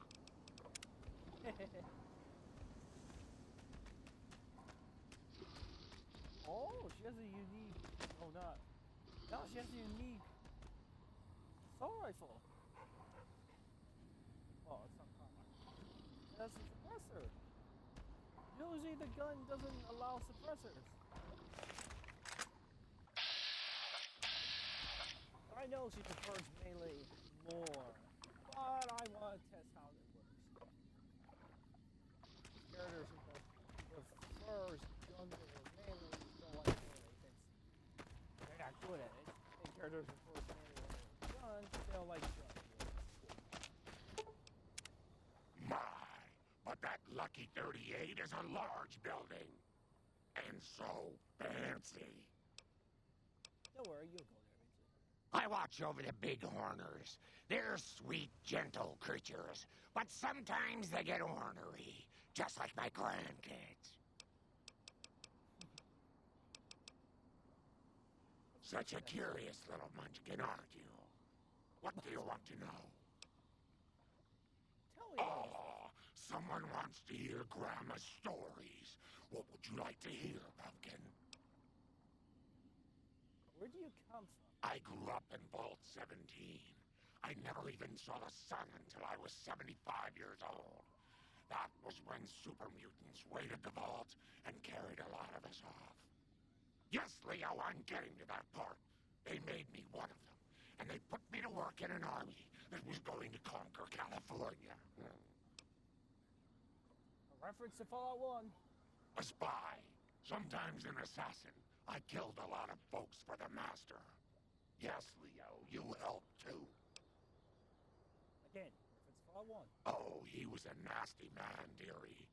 Oh, she has a unique... Oh, not... No, she has a unique... assault rifle. Oh, it's not common. That's a suppressor. Usually the gun doesn't allow suppressors. I know she prefers melee more, but I want to test how it works. Characters who prefers gun or melee don't like melee since they're not good at it. And characters who prefer melee or gun, they don't like gun. My, but that Lucky 38 is a large building. And so fancy. Don't worry, you'll go there. I watch over the bighorners. They're sweet, gentle creatures, but sometimes they get ornery, just like my grandkids. Such a curious little munchkin, aren't you? What do you want to know? Tell me. Oh, someone wants to hear Grandma's stories. What would you like to hear, Pumpkin? Where do you come from? I grew up in Vault 17. I never even saw the sun until I was 75 years old. That was when super mutants raided the vault and carried a lot of us off. Yes, Leo, I'm getting to that part. They made me one of them, and they put me to work in an army that was going to conquer California. A reference to Fallout 1. A spy, sometimes an assassin. I killed a lot of folks for the Master. Yes, Leo, you helped too. Again, reference to Fallout 1. Oh, he was a nasty man, dearie.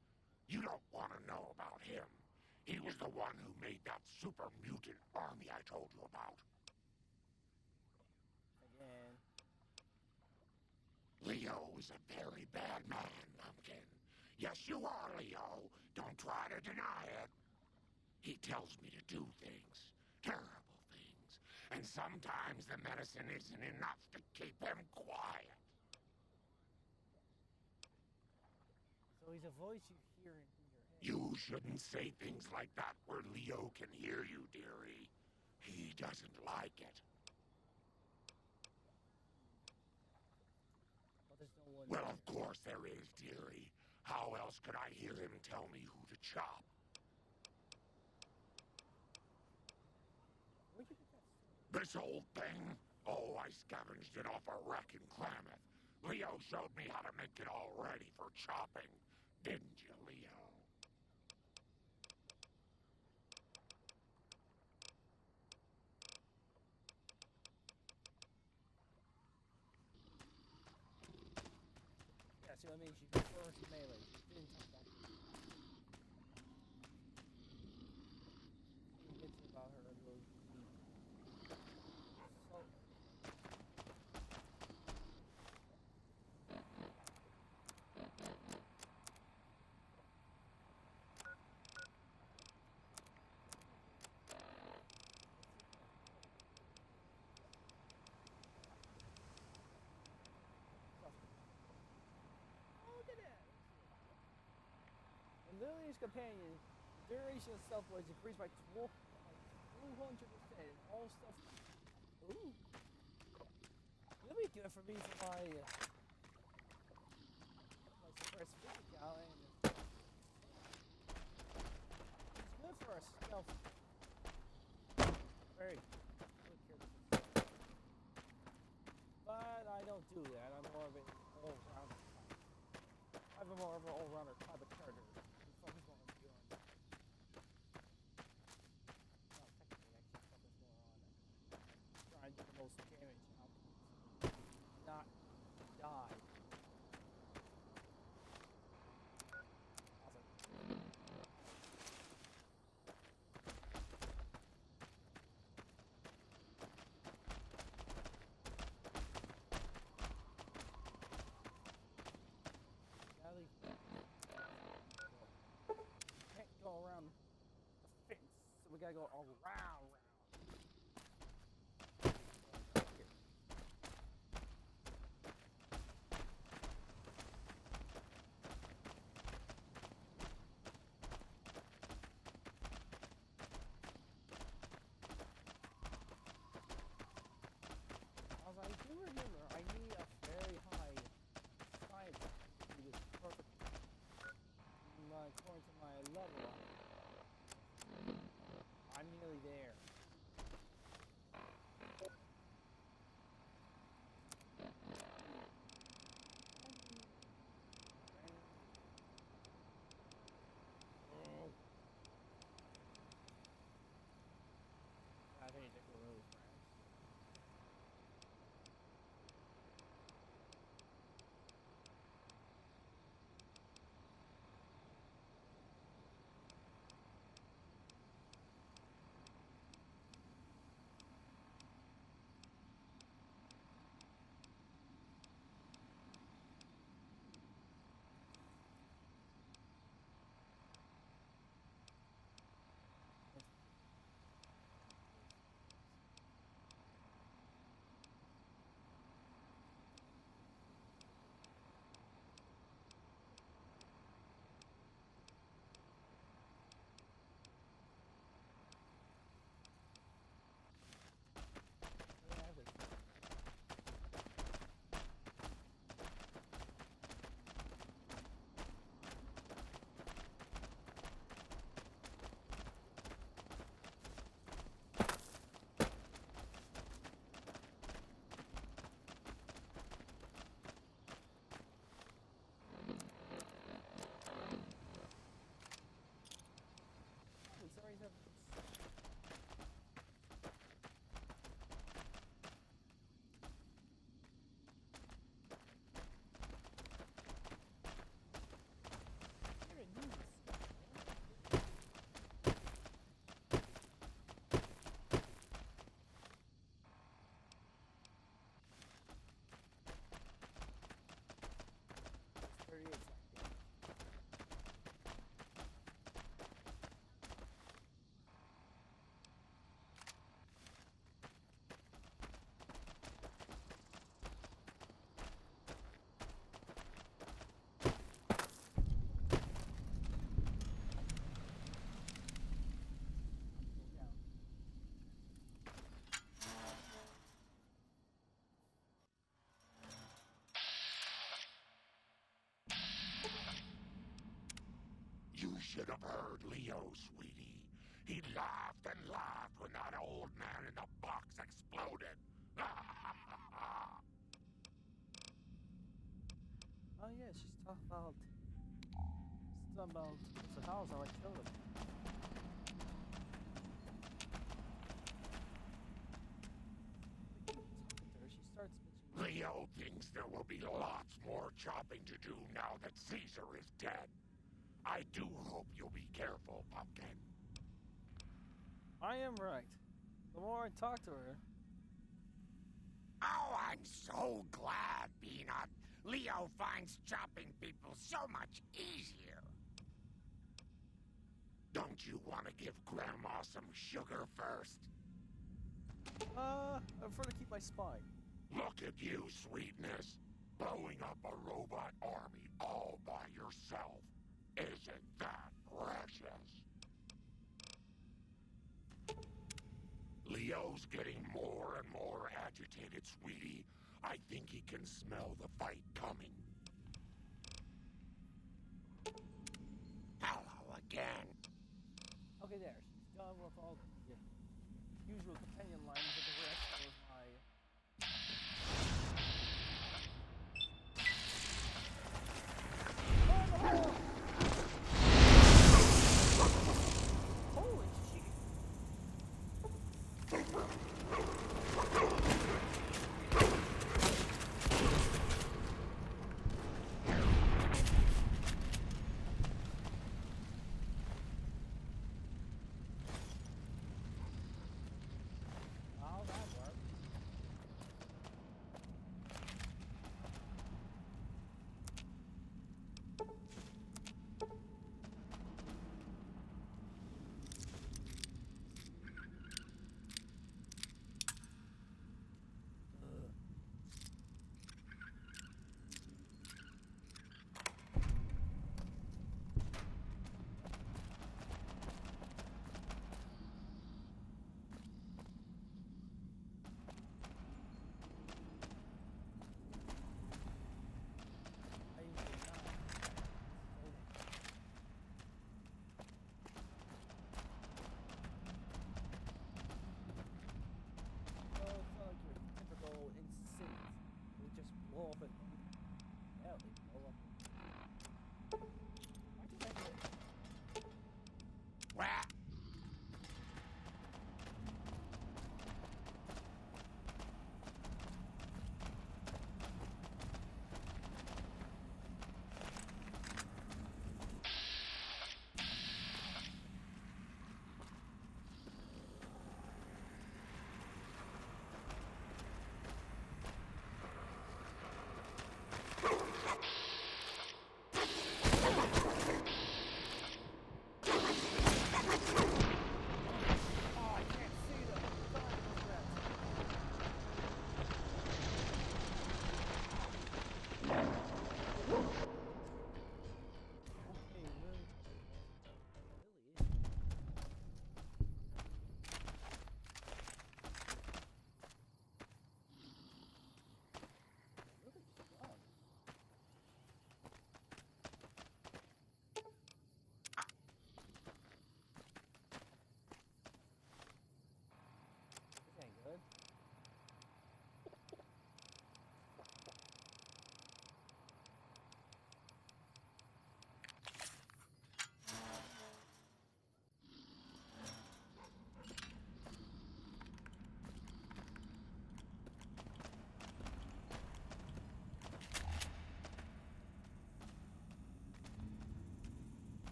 You don't want to know about him. He was the one who made that super mutant army I told you about. Again. Leo is a very bad man, Pumpkin. Yes, you are, Leo. Don't try to deny it. He tells me to do things. Terrible things. And sometimes the medicine isn't enough to keep him quiet. So he's a voice you hear in your head. You shouldn't say things like that where Leo can hear you, dearie. He doesn't like it. But there's no one. Well, of course there is, dearie. How else could I hear him tell me who to chop? Where'd you get that? This old thing? Oh, I scavenged it off a wreck in Klamath. Leo showed me how to make it all ready for chopping. Didn't you, Leo? Yeah, see what I mean? She prefers melee. Didn't talk about it. He gets about her a little deep. So... Lily's companion, duration of stealth was increased by 200%. All stuff. Ooh. That'll be good for me for my suppressed physic count, and it's good for a stealth. Very good. But I don't do that. I'm more of an all-rounder type. I'm more of an all-rounder type of character. The most damage output, not die. Awesome. should have heard Leo, sweetie. He laughed and laughed when that old man in the box exploded. Oh yeah, she's talking about Mr. House, how I killed him. She starts mentioning Leo thinks there will be lots more chopping to do now that Caesar is dead. I do hope you'll be careful, Pumpkin. I am right. The more I talk to her... Oh, I'm so glad, Peanut. Leo finds chopping people so much easier. Don't you want to give Grandma some sugar first? I prefer to keep my spine. Look at you, sweetness. Blowing up a robot army all by yourself. Isn't that precious? Leo's getting more and more agitated, sweetie. I think he can smell the fight coming. Hello again. Okay, there. She's done with all the usual companion lines of the rest of my... Holy shit!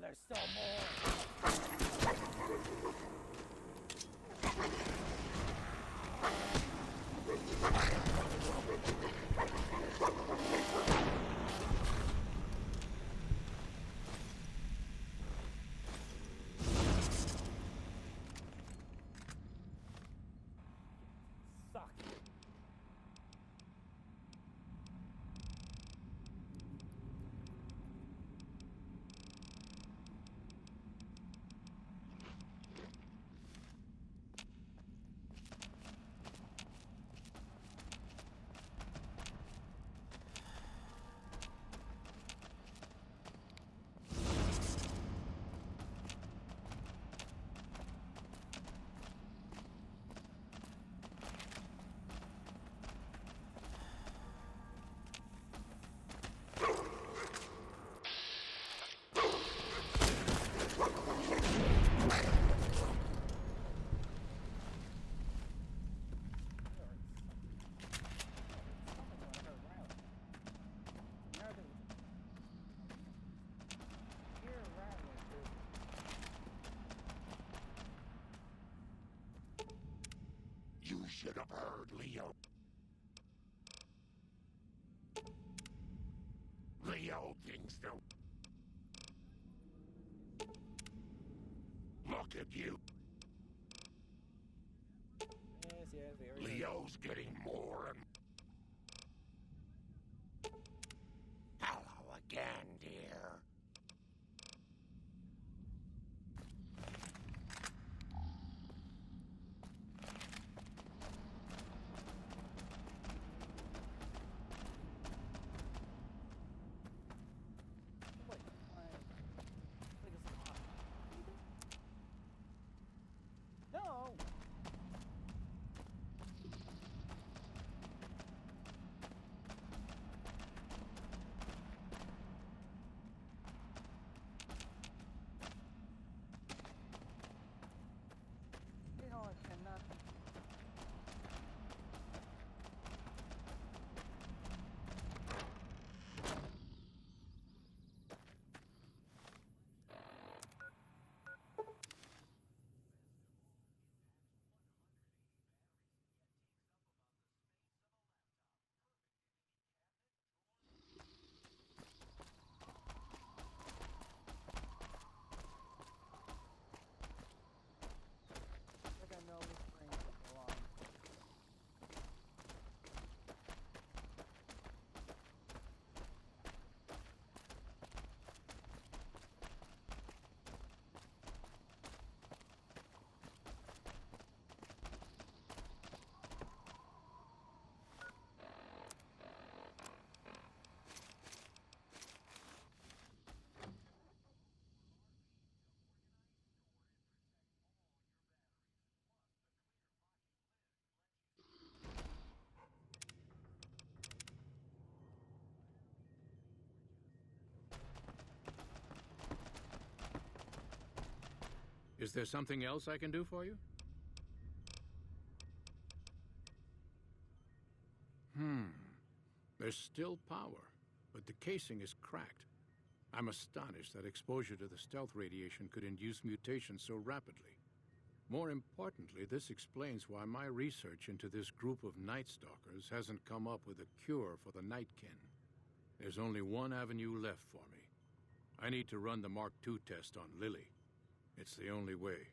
there's still more. Suck. You should have heard Leo. Leo thinks the... Look at you. Yes, very Leo's getting more and... Hello again, dear. No! You know, I cannot... I think I know this thing belongs. Is there something else I can do for you? There's still power, but the casing is cracked. I'm astonished that exposure to the stealth radiation could induce mutations so rapidly. More importantly, this explains why my research into this group of Night Stalkers hasn't come up with a cure for the Nightkin. There's only one avenue left for me. I need to run the Mark II test on Lily. It's the only way.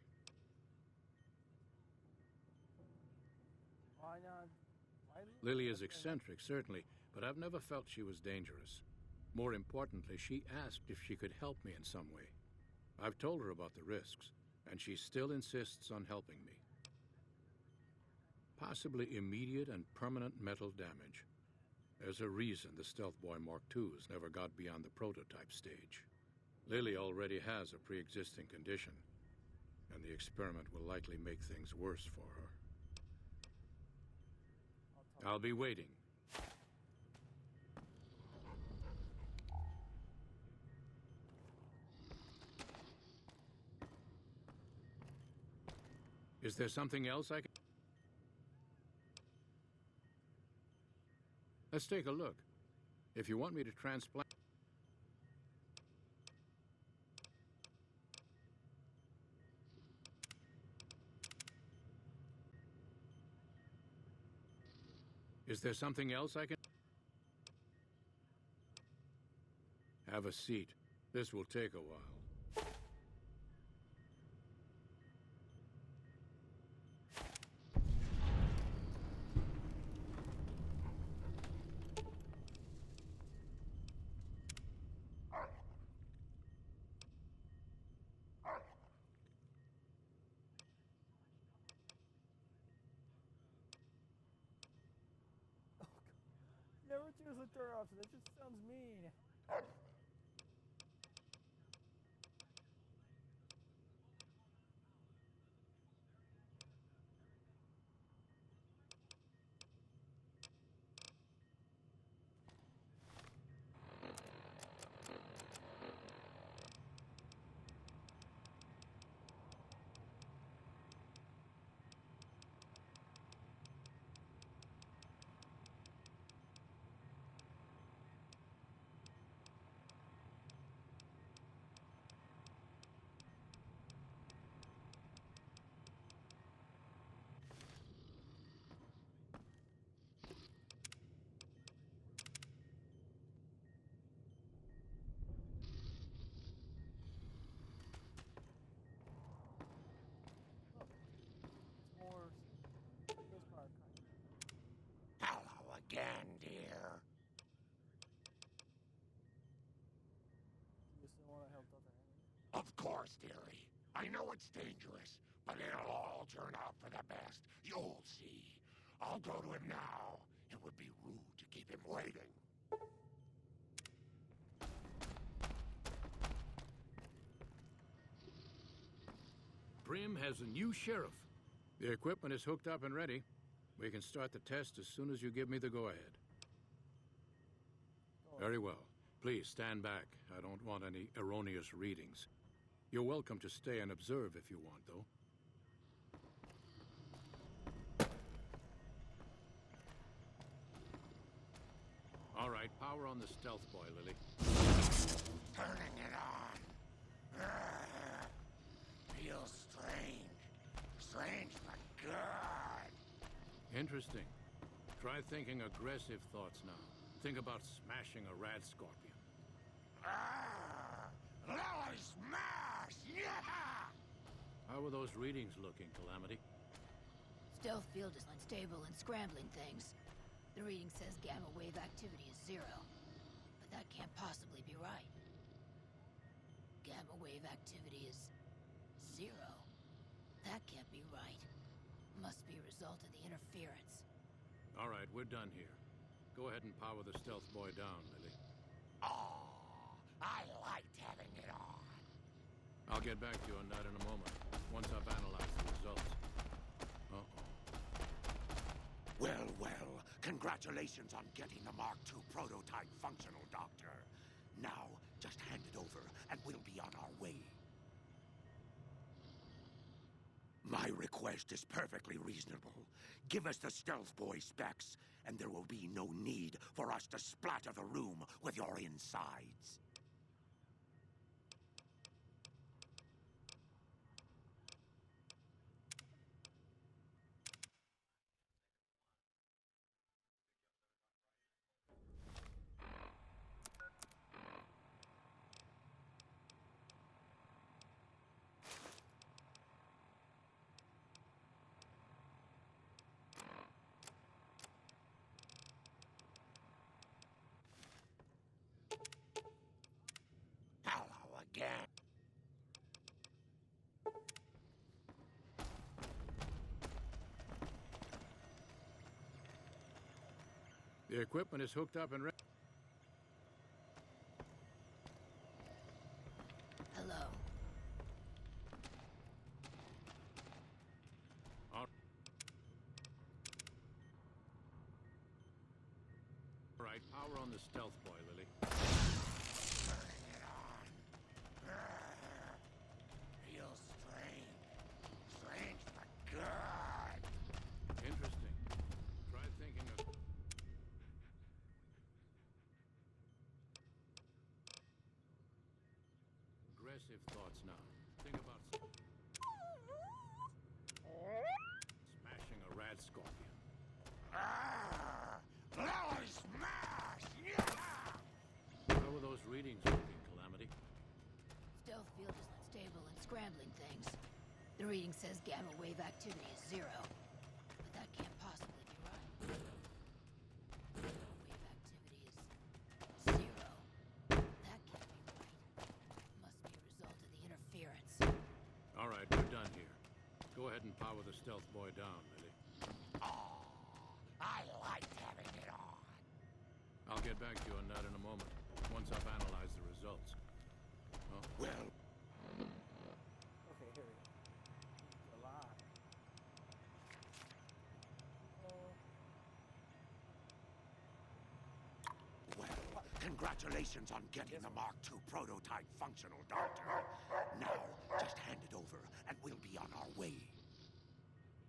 Why not? Lily is eccentric, certainly, but I've never felt she was dangerous. More importantly, she asked if she could help me in some way. I've told her about the risks, and she still insists on helping me. Possibly immediate and permanent metal damage. There's a reason the Stealth Boy Mark IIs never got beyond the prototype stage. Lily already has a pre-existing condition, and the experiment will likely make things worse for her. I'll be waiting. Is there something else I can... Let's take a look. If you want me to transplant... Is there something else I can... Have a seat. This will take a while. Never choose a turn option. That just sounds mean. Hello again, dear. You still want to help Dr. Henry? Of course, dearie. I know it's dangerous, but it'll all turn out for the best. You'll see. I'll go to him now. It would be rude to keep him waiting. Brim has a new sheriff. The equipment is hooked up and ready. We can start the test as soon as you give me the go-ahead. Very well. Please stand back. I don't want any erroneous readings. You're welcome to stay and observe if you want, though. All right, power on the stealth boy, Lily. Turning it on. Feels strange. Strange but good. Interesting. Try thinking aggressive thoughts now. Think about smashing a rad scorpion. Lily smash! Yeah! How are those readings looking, Calamity? Stealth field is unstable and scrambling things. The reading says gamma wave activity is 0. But that can't possibly be right. Gamma wave activity is 0. That can't be right. Must be a result of the interference. All right, we're done here. Go ahead and power the stealth boy down, Lily. Oh, I liked having it on. I'll get back to you on that in a moment, once I've analyzed the results. Uh-oh. Well, well, congratulations on getting the Mark II prototype functional, Doctor. Now, just hand it over, and we'll be on our way. My request is perfectly reasonable. Give us the stealth boy specs, and there will be no need for us to splatter the room with your insides. Hello again. The equipment is hooked up and ready. Hello. All right, power on the stealth boy, Lily. Turning it on. Feels strange. Strange but good. Interesting. Try thinking of... aggressive thoughts now. Think about... smashing a rad scorpion. those readings looking, Calamity? Stealth field is unstable and scrambling things. The reading says gamma wave activity is 0. But that can't possibly be right. Gamma wave activity is 0. That can't be right. Must be a result of the interference. All right, we're done here. Go ahead and power the stealth boy down, Lily. Oh, I liked having it on. I'll get back to you on that in a moment, once I've analyzed the results. Oh. Well... Okay, here we go. Alive. Well, congratulations on getting the Mark II prototype functional, Doctor. Now, just hand it over, and we'll be on our way.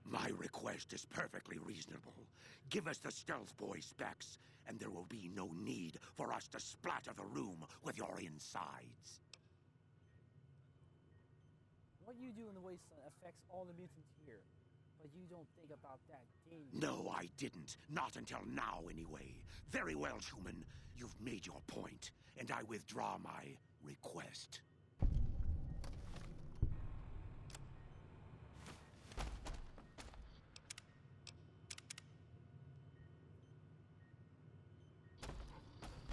My request is perfectly reasonable. Give us the stealth boy specs, and there will be no need for us to splatter the room with your insides. What you do in the wasteland affects all the mutants here, but you don't think about that, do you? No, I didn't. Not until now, anyway. Very well, human. You've made your point, and I withdraw my request.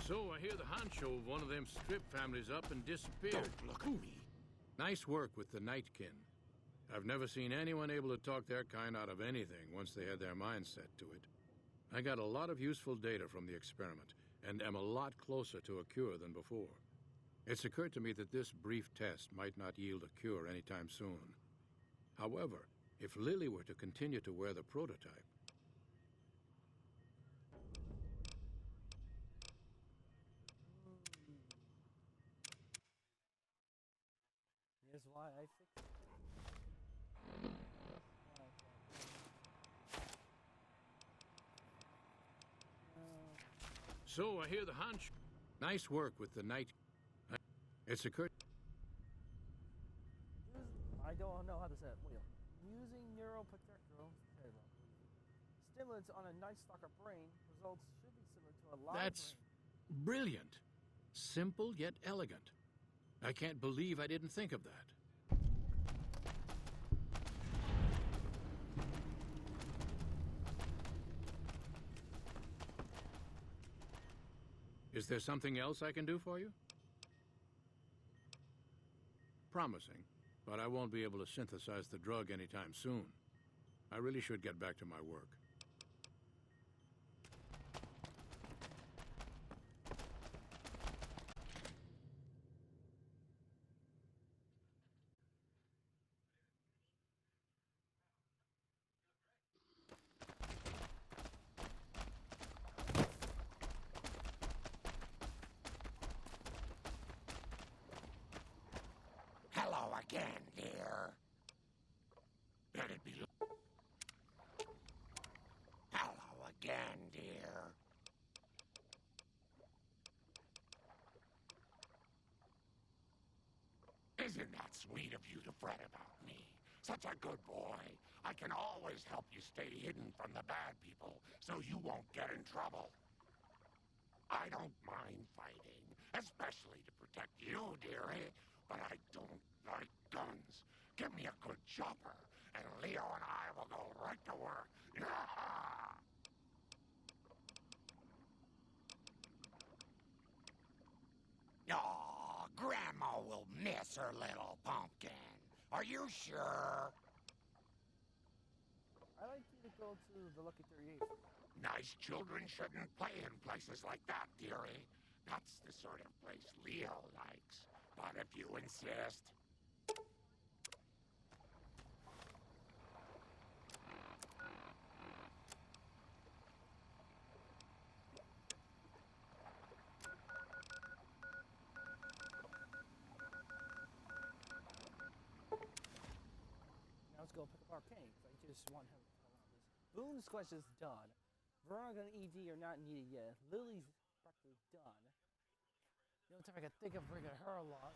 So, I hear the honcho of one of them strip families up and disappeared. Don't look at me. Nice work with the Nightkin. I've never seen anyone able to talk their kind out of anything once they had their mind set to it. I got a lot of useful data from the experiment, and am a lot closer to a cure than before. It's occurred to me that this brief test might not yield a cure anytime soon. However, if Lily were to continue to wear the prototype, Here's why I fixed it. So, I hear the hunch. Nice work with the night. It's occurred. I don't know how to say it. Wait, using neuroprotectile stimulants on a Night Stalker brain results should be similar to a live That's brain. brilliant. Simple yet elegant. I can't believe I didn't think of that. Is there something else I can do for you? Promising, but I won't be able to synthesize the drug anytime soon. I really should get back to my work. Hello again, dear. Let it be. Hello again, dear. Isn't that sweet of you to fret about me? Such a good boy. I can always help you stay hidden from the bad people, so you won't get in trouble. I don't mind fighting, especially to protect you, dearie, but I don't like guns. Give me a good chopper, and Leo and I will go right to work. Aw, Grandma will miss her little pumpkin. Are you sure? I like you to go to the Lucky 38. Nice children shouldn't play in places like that, dearie. That's the sort of place Leo likes. But if you insist... Now let's go pick up our cane, 'cause I just want him to come out this. Boone's quest is done. Veronica and ED are not needed yet. Lily's practically done. The only time I can think of bringing her along.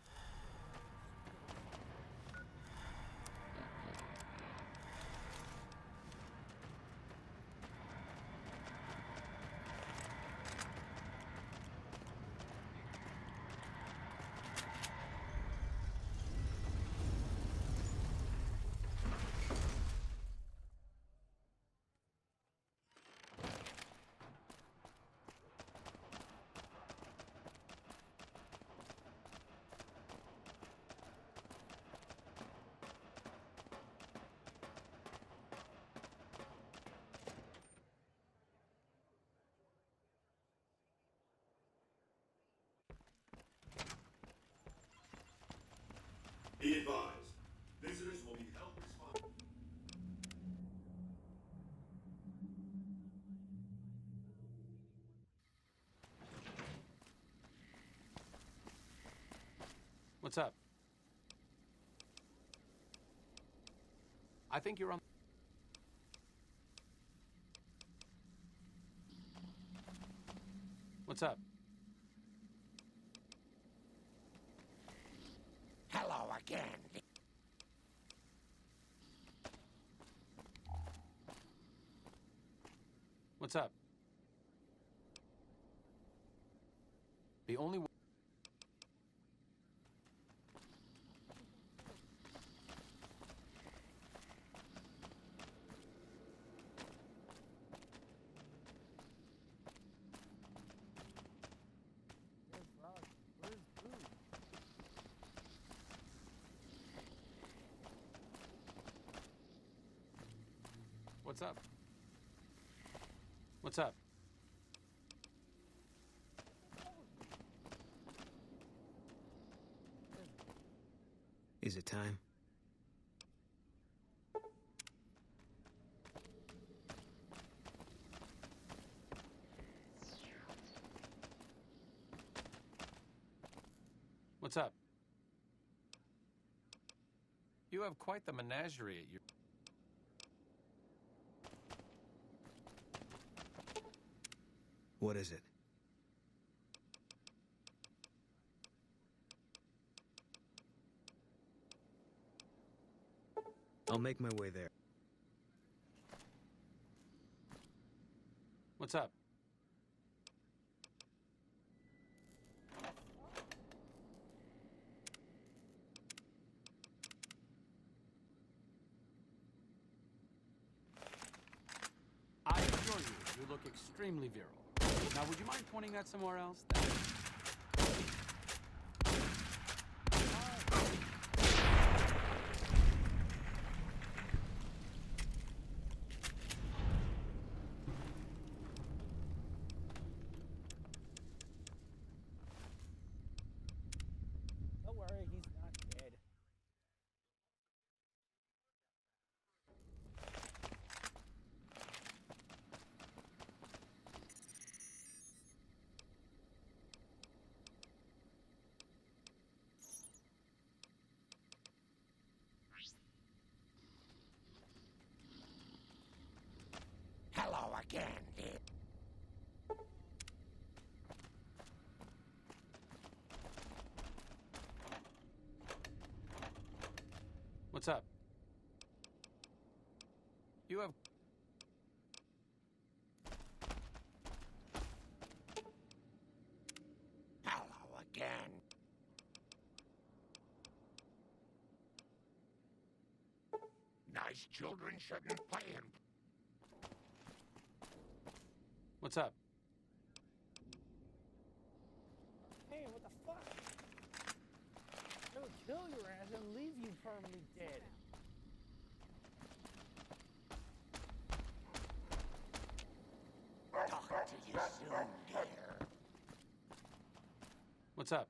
Be advised, visitors will be held responsible. What's up? I think you're on... What's up? Hello again. What's up? The only... Where's Rod? Where's Boo? What's up? What's up? Is it time? What's up? You have quite the menagerie at your... What is it? I'll make my way there. What's up? I assure you, you look extremely virile. Now, would you mind pointing that somewhere else? Don't worry, he's not dead. Hello again, dear. What's up? You have... Hello again. Nice children shouldn't play in. What's up? Hey, what the fuck? I would kill your ass and leave you permanently dead. Talk to you soon, dear. What's up?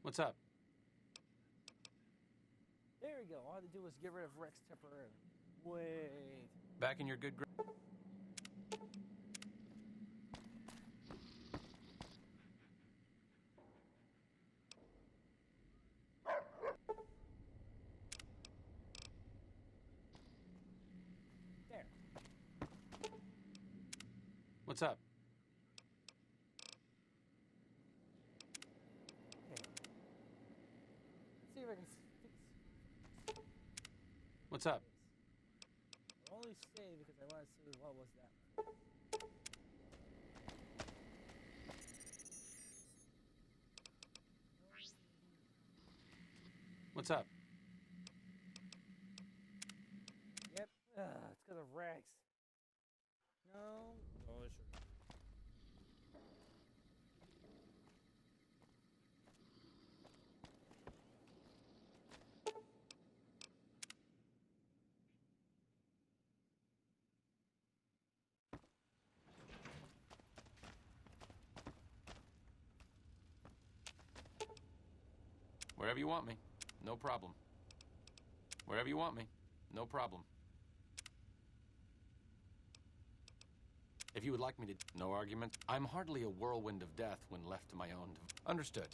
What's up? There we go. All I had to do was get rid of Rex temporarily. Wait. Back in your good... There. What's up? Let's see if I can fix What's up? I'll only save because I want to see what was that. What's up? Yep. It's because of Rex. No. Oh, sure. Wherever you want me. No problem. Wherever you want me. No problem. If you would like me to... No argument. I'm hardly a whirlwind of death when left to my own... Understood.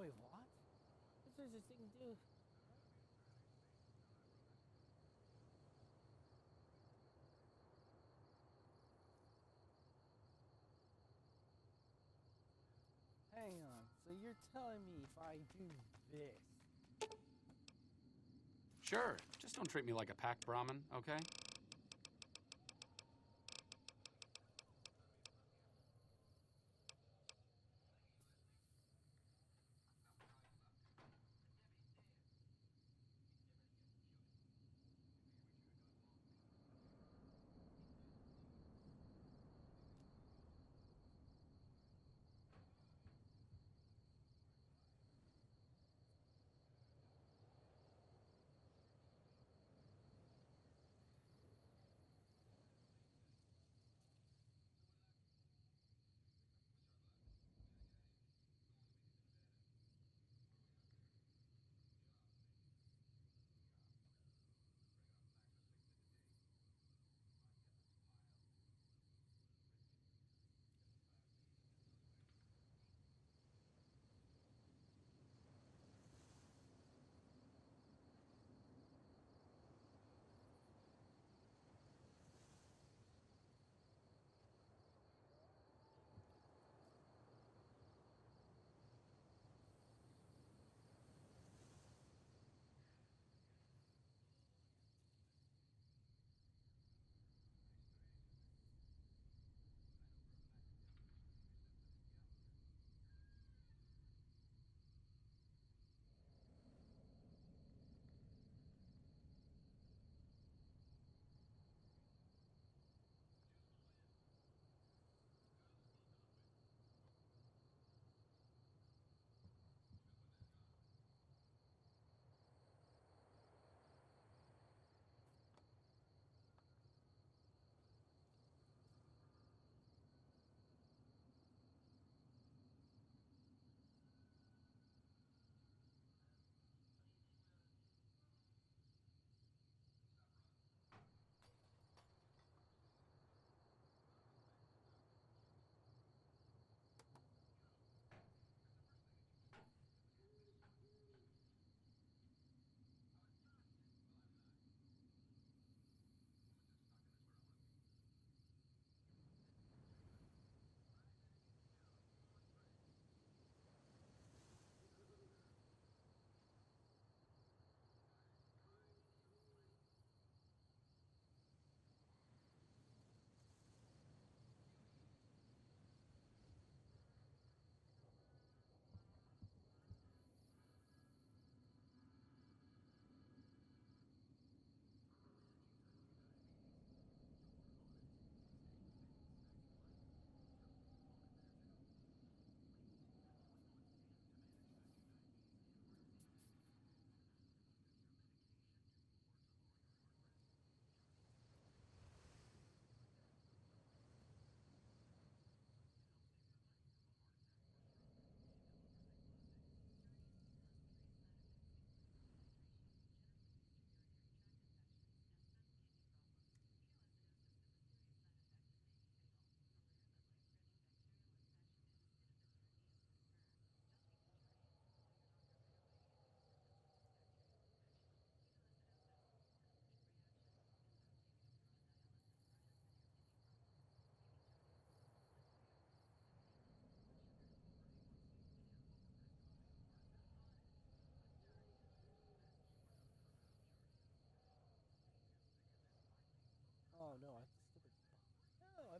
Wait, what? What does this thing do? Hang on. So you're telling me if I do this... Sure. Just don't treat me like a pack Brahmin, okay?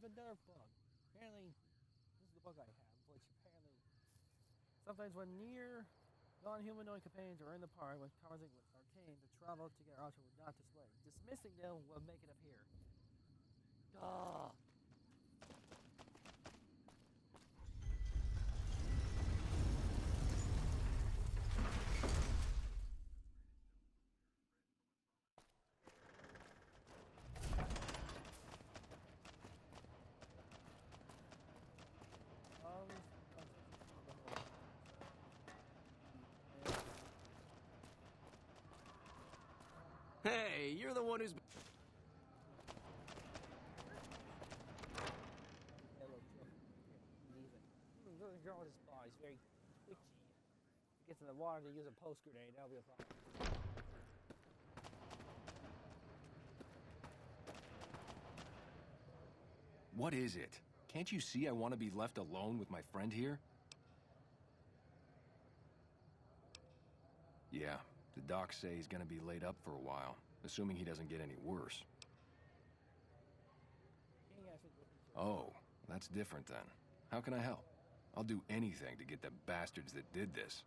have another bug. Apparently, this is the bug I have, which apparently sometimes when near non-humanoid companions are in the park when conversing with Arcane, the travel to get object will not display. Dismissing them will make it appear. Duh. Hey, you're the one who's... Really draw this ball. He's very twitchy. If he gets in the water to use a post grenade, that'll be a problem. What is it? Can't you see I want to be left alone with my friend here? Yeah, the docs say he's gonna be laid up for a while, assuming he doesn't get any worse. Oh, that's different then. How can I help? I'll do anything to get the bastards that did this.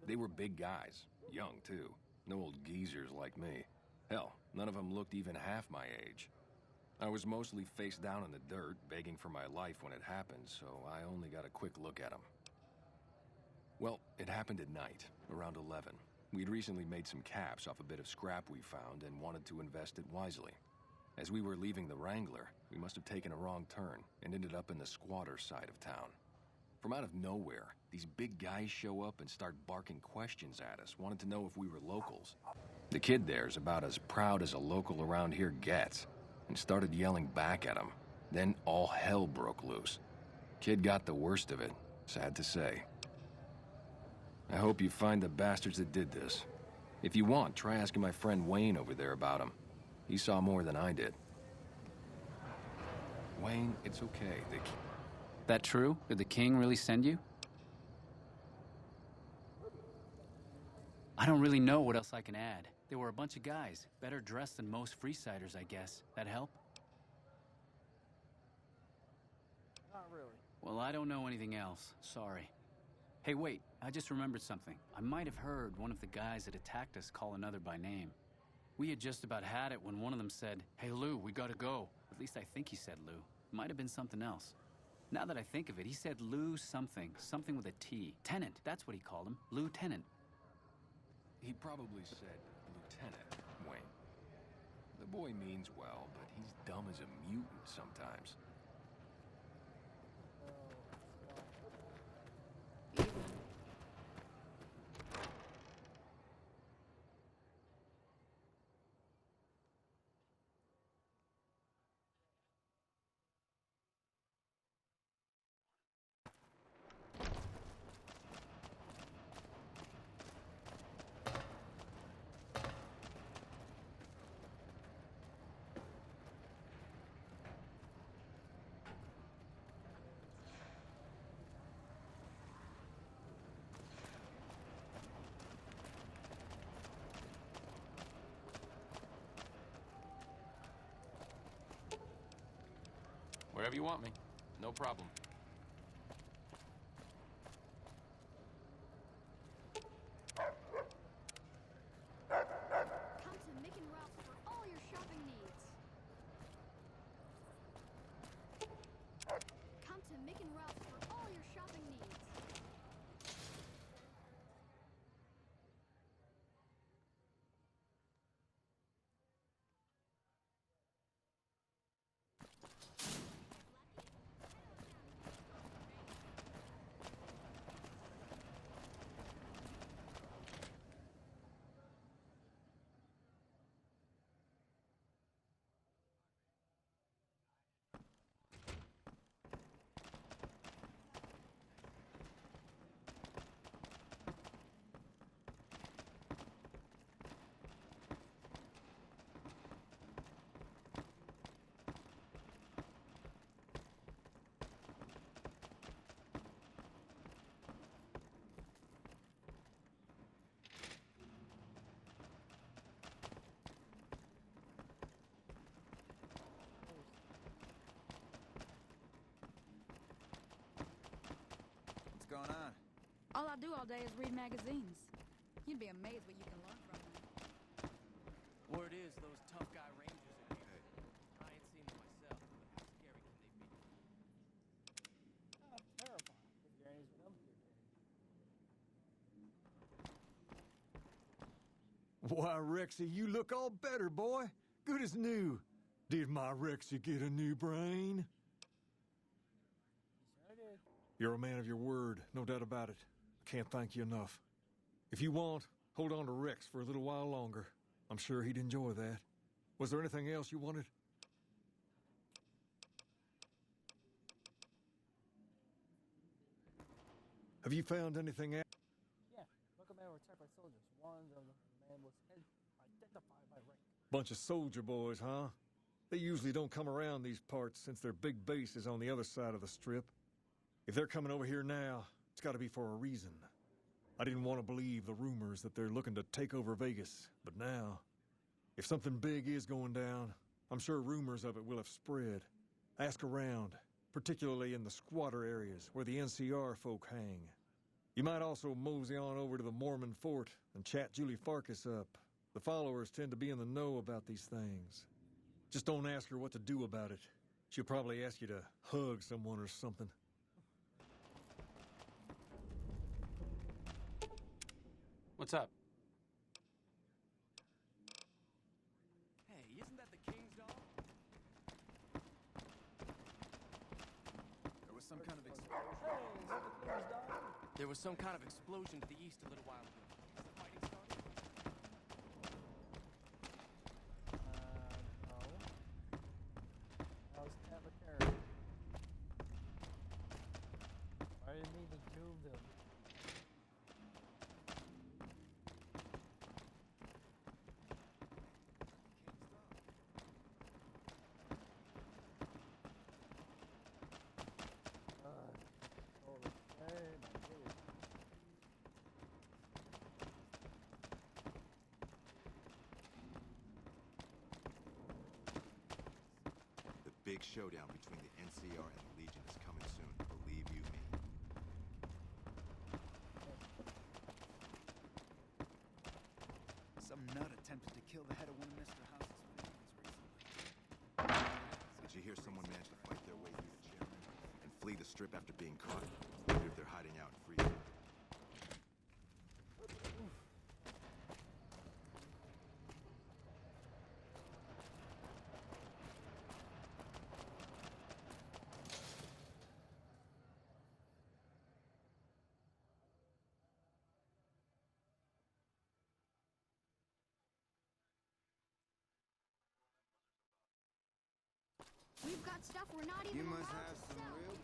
They were big guys, young too. No old geezers like me. Hell, none of them looked even half my age. I was mostly face down in the dirt, begging for my life when it happened, so I only got a quick look at them. Well, it happened at night, around 11. We'd recently made some caps off a bit of scrap we found and wanted to invest it wisely. As we were leaving the Wrangler, we must have taken a wrong turn and ended up in the squatter side of town. From out of nowhere, these big guys show up and start barking questions at us, wanted to know if we were locals. The kid there's about as proud as a local around here gets, and started yelling back at him. Then all hell broke loose. Kid got the worst of it, sad to say. I hope you find the bastards that did this. If you want, try asking my friend Wayne over there about him. He saw more than I did. Wayne, it's okay. That true? Did the king really send you? I don't really know what else I can add. They were a bunch of guys, better dressed than most Freesiders, I guess. That help? Not really. Well, I don't know anything else. Sorry. Hey, wait. I just remembered something. I might have heard one of the guys that attacked us call another by name. We had just about had it when one of them said, "Hey, Lou, we gotta go." At least I think he said Lou. Might have been something else. Now that I think of it, he said Lou something. Something with a T. Tenant. That's what he called him. Lieutenant. He probably said Lieutenant, Wayne. The boy means well, but he's dumb as a mutant sometimes. Wherever you want me. No problem. Come to Mick and Ralph's for all your shopping needs. Come to Mick and Ralph's for all your shopping needs. All I do all day is read magazines. You'd be amazed what you can learn from them. Word is, those tough guy rangers are here. I ain't seen them myself, but how scary can they be? Terrifying. If Granny's with them, Why, Rexy, you look all better, boy. Good as new. Did my Rexy get a new brain? I did. You're a man of your word, no doubt about it. I can't thank you enough. If you want, hold on to Rex for a little while longer. I'm sure he'd enjoy that. Was there anything else you wanted? Have you found anything else? Yeah, look, a man were attacked by soldiers. One of the man was identified by rank. Bunch of soldier boys, huh? They usually don't come around these parts since their big base is on the other side of the strip. If they're coming over here now, it's got to be for a reason. I didn't want to believe the rumors that they're looking to take over Vegas, but now, if something big is going down, I'm sure rumors of it will have spread. Ask around, particularly in the squatter areas where the NCR folk hang. You might also mosey on over to the Mormon fort and chat Julie Farkas up. The followers tend to be in the know about these things. Just don't ask her what to do about it. She'll probably ask you to hug someone or something. What's up? Hey, isn't that the king's dog? There was some kind of There was some kind of explosion to the east a little while ago. Has the fighting started? No. How's Cat McCarran? I didn't mean to doom them. Big showdown between the NCR and the Legion is coming soon, believe you me. Some nut attempted to kill the head of one of Mr. House's family. Did you hear someone managed to fight their way through the chairman and flee the strip after being caught? Wonder if they're hiding out in Freedom. We've got stuff we're not even You must allowed have to some sell. real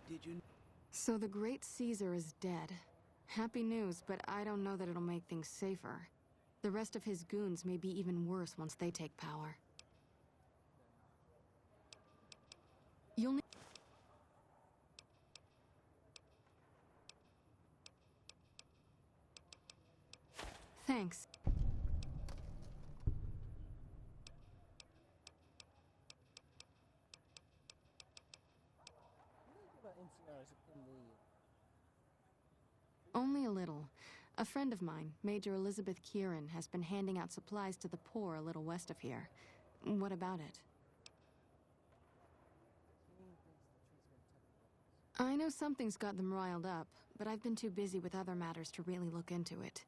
Did you? So the great Caesar is dead. Happy news, but I don't know that it'll make things safer. The rest of his goons may be even worse once they take power. You'll need... Thanks. Only a little. A friend of mine, Major Elizabeth Kieran, has been handing out supplies to the poor a little west of here. What about it? I know something's got them riled up, but I've been too busy with other matters to really look into it.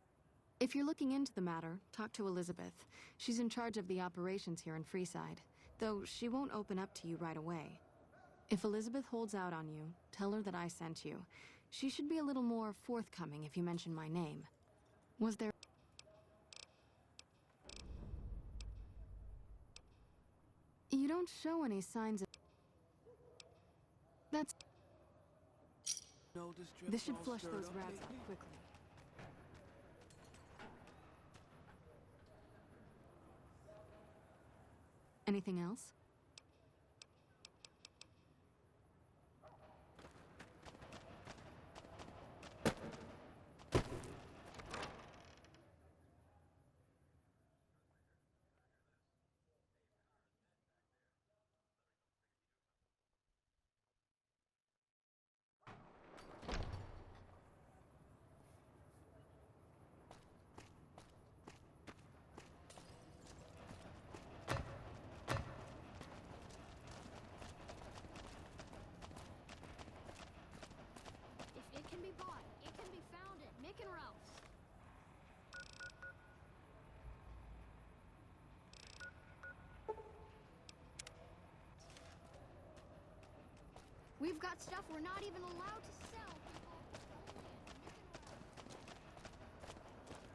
If you're looking into the matter, talk to Elizabeth. She's in charge of the operations here in Freeside, though she won't open up to you right away. If Elizabeth holds out on you, tell her that I sent you. She should be a little more forthcoming if you mention my name. Was there... You don't show any signs of... That's... This should flush those rats out quickly. Anything else? If it can be bought, it can be found at Mick and Ralph's. We've got stuff we're not even allowed to sell, people. Only at Mick and Ralph's.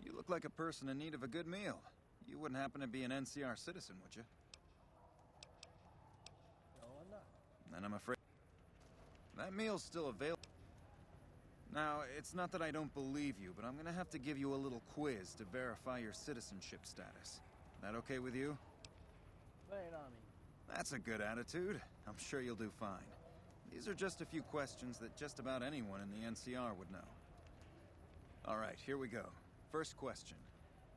You look like a person in need of a good meal. You wouldn't happen to be an NCR citizen, would you? No, I'm not. Then I'm afraid... That meal's still available. Now, it's not that I don't believe you, but I'm gonna have to give you a little quiz to verify your citizenship status. That okay with you? Lay it on me. That's a good attitude. I'm sure you'll do fine. These are just a few questions that just about anyone in the NCR would know. All right, here we go. First question.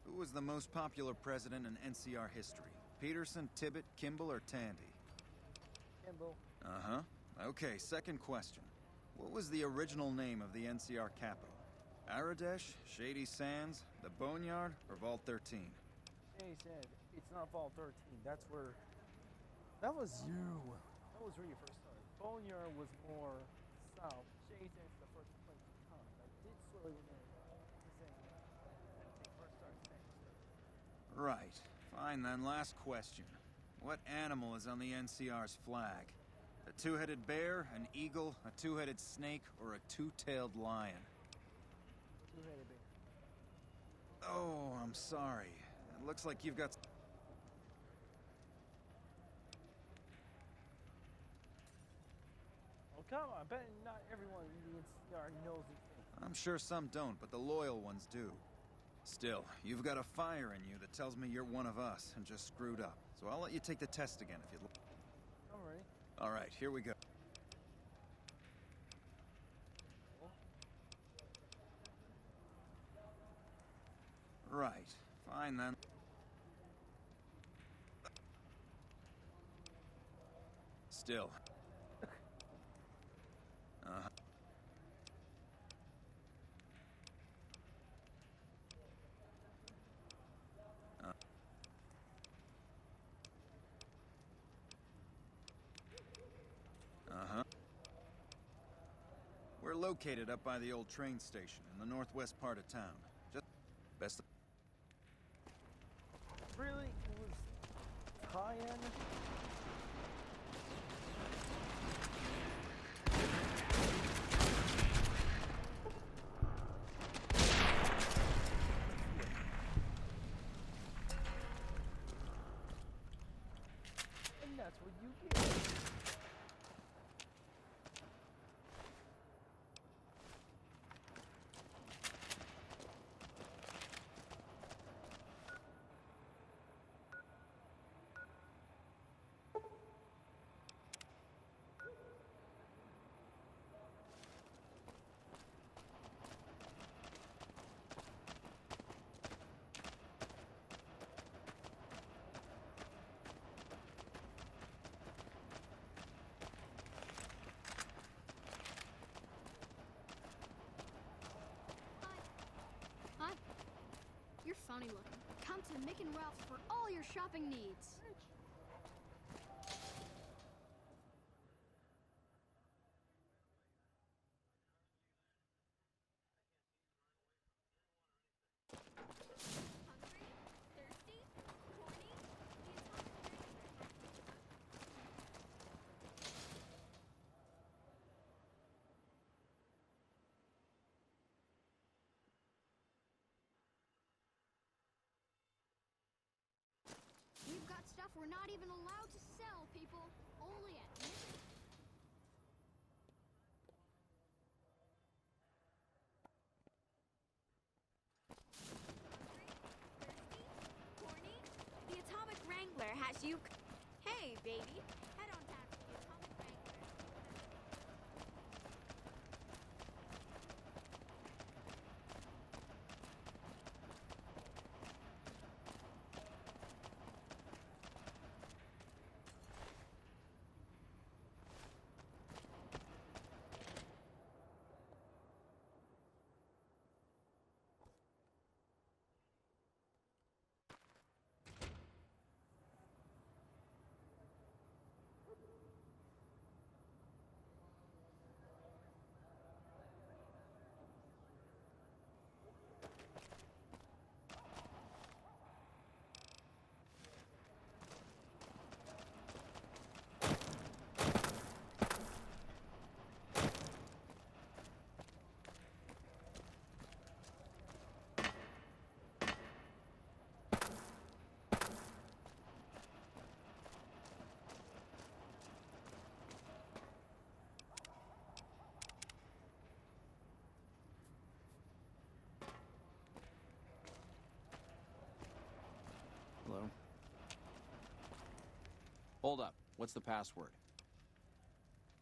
Who was the most popular president in NCR history? Peterson, Tibbet, Kimball, or Tandy? Kimball. Uh-huh. Okay, second question. What was the original name of the NCR capital? Aradesh, Shady Sands, the Boneyard, or Vault 13? He said, it's not Vault 13. That's where... That was you. That was where you first started. Boneyard was more south. Shady Sands the first place to come. I did slowly remember saying that. They first started saying it. Right. Fine then, last question. What animal is on the NCR's flag? A two-headed bear, an eagle, a two-headed snake, or a two-tailed lion? Two-headed bear. Oh, I'm sorry. It looks like you've got... Oh, come on. I bet not everyone in the NCR knows these things. I'm sure some don't, but the loyal ones do. Still, you've got a fire in you that tells me you're one of us and just screwed up. So I'll let you take the test again if you'd like. I'm ready. All right, here we go. Right. Fine then. Still. Uh-huh. Uh-huh. We're located up by the old train station in the northwest part of town. Just best of... Really? It was tie-in? And that's what you get. Hi. You're funny looking. Come to Mick and Ralph's for all your shopping needs. we're not even allowed to sell, people. Only at midnight. Corny? The Atomic Wrangler has you... Hey, baby. Head on down to the Atomic Wrangler. Hello? Hold up. What's the password?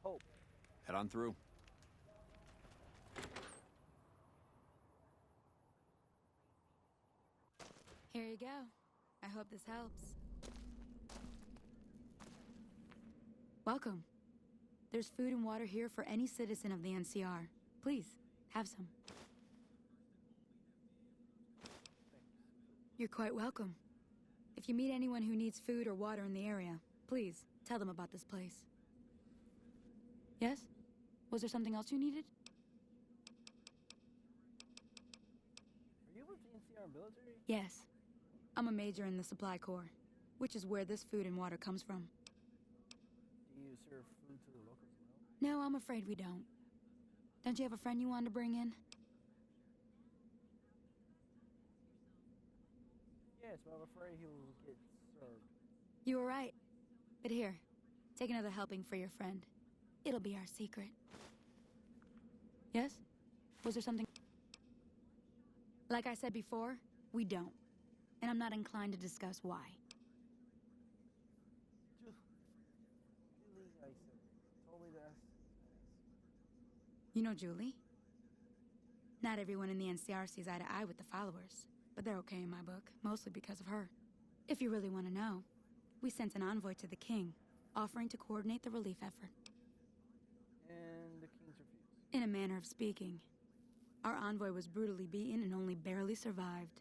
Hope. Head on through. Here you go. I hope this helps. Welcome. There's food and water here for any citizen of the NCR. Please, have some. You're quite welcome. If you meet anyone who needs food or water in the area, please, tell them about this place. Yes? Was there something else you needed? Are you with the NCR military? Yes. I'm a major in the Supply Corps, which is where this food and water comes from. Do you serve food to the locals as well? No, I'm afraid we don't. Don't you have a friend you wanted to bring in? Yes, but I'm afraid he'll get served. You were right. But here, take another helping for your friend. It'll be our secret. Yes? Was there something? Like I said before, we don't. And I'm not inclined to discuss why. Julie, I said, told me to ask. You know Julie? Not everyone in the NCR sees eye to eye with the followers, but they're okay in my book, mostly because of her. If you really want to know, we sent an envoy to the king, offering to coordinate the relief effort. And the king's refused. In a manner of speaking. Our envoy was brutally beaten and only barely survived.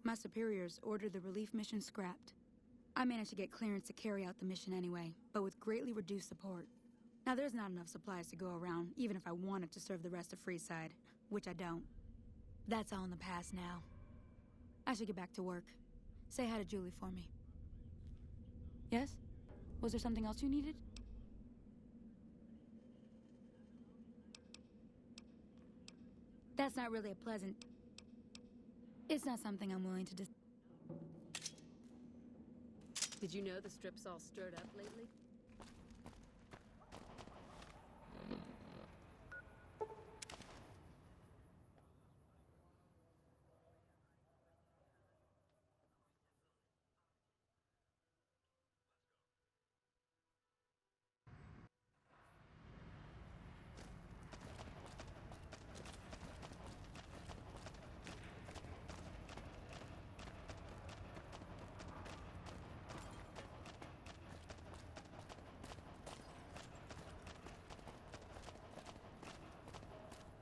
My superiors ordered the relief mission scrapped. I managed to get clearance to carry out the mission anyway, but with greatly reduced support. Now there's not enough supplies to go around, even if I wanted to serve the rest of Freeside, which I don't. That's all in the past now. I should get back to work. Say hi to Julie for me. Yes? Was there something else you needed? That's not really a pleasant... It's not something I'm willing to Did you know the strip's all stirred up lately?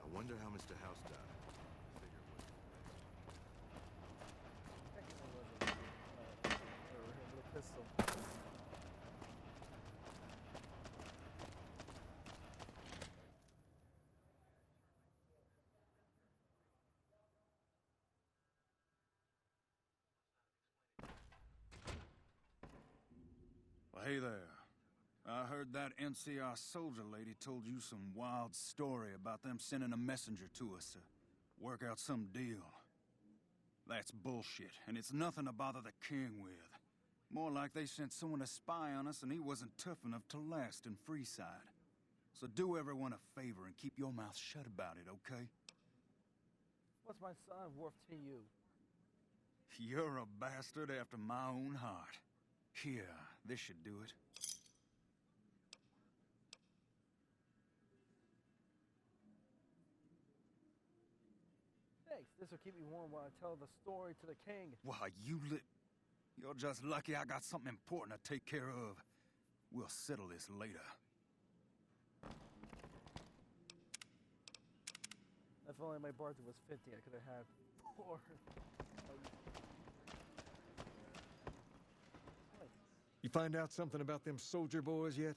I wonder how Mr. House died. With a pistol. Well, hey there. I heard that NCR soldier lady told you some wild story about them sending a messenger to us to work out some deal. That's bullshit, and it's nothing to bother the king with. More like they sent someone to spy on us and he wasn't tough enough to last in Freeside. So do everyone a favor and keep your mouth shut about it, okay? What's my son worth to you? You're a bastard after my own heart. Here, this should do it. Thanks. This will keep me warm while I tell the story to the king. Why, You're just lucky I got something important to take care of. We'll settle this later. If only my barter was 50, I could have had 4. You find out something about them soldier boys yet?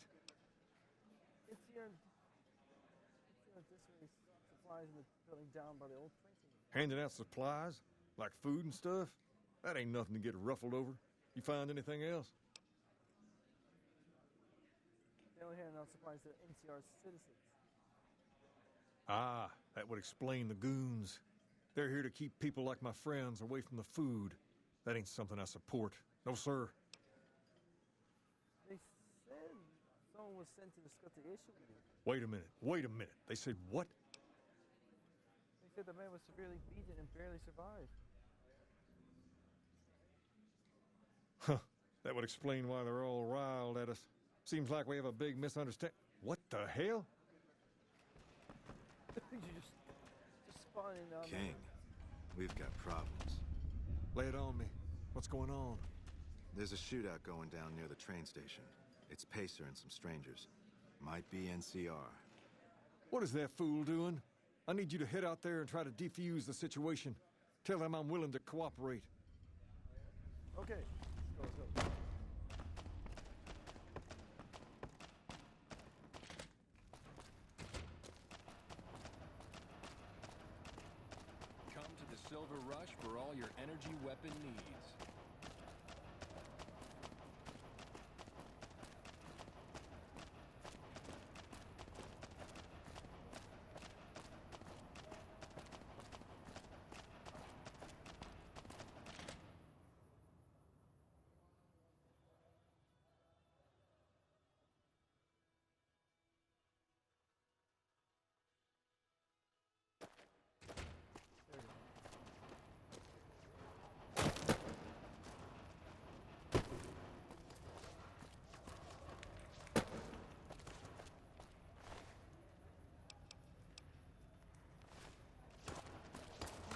It's here. This way, supplies in the building down by the old train station. Handing out supplies? Like food and stuff? That ain't nothing to get ruffled over. You find anything else? They only hand out supplies to NCR citizens. Ah, that would explain the goons. They're here to keep people like my friends away from the food. That ain't something I support. No, sir. They said someone was sent to discuss the issue with you. Wait a minute. They said what? They said the man was severely beaten and barely survived. Huh. That would explain why they're all riled at us. Seems like we have a big misunderstanding. What the hell? You just spawning on King, we've got problems. Lay it on me. What's going on? There's a shootout going down near the train station. It's Pacer and some strangers. Might be NCR. What is that fool doing? I need you to head out there and try to defuse the situation. Tell them I'm willing to cooperate. Okay, let's go. Come to the Silver Rush for all your energy weapon needs.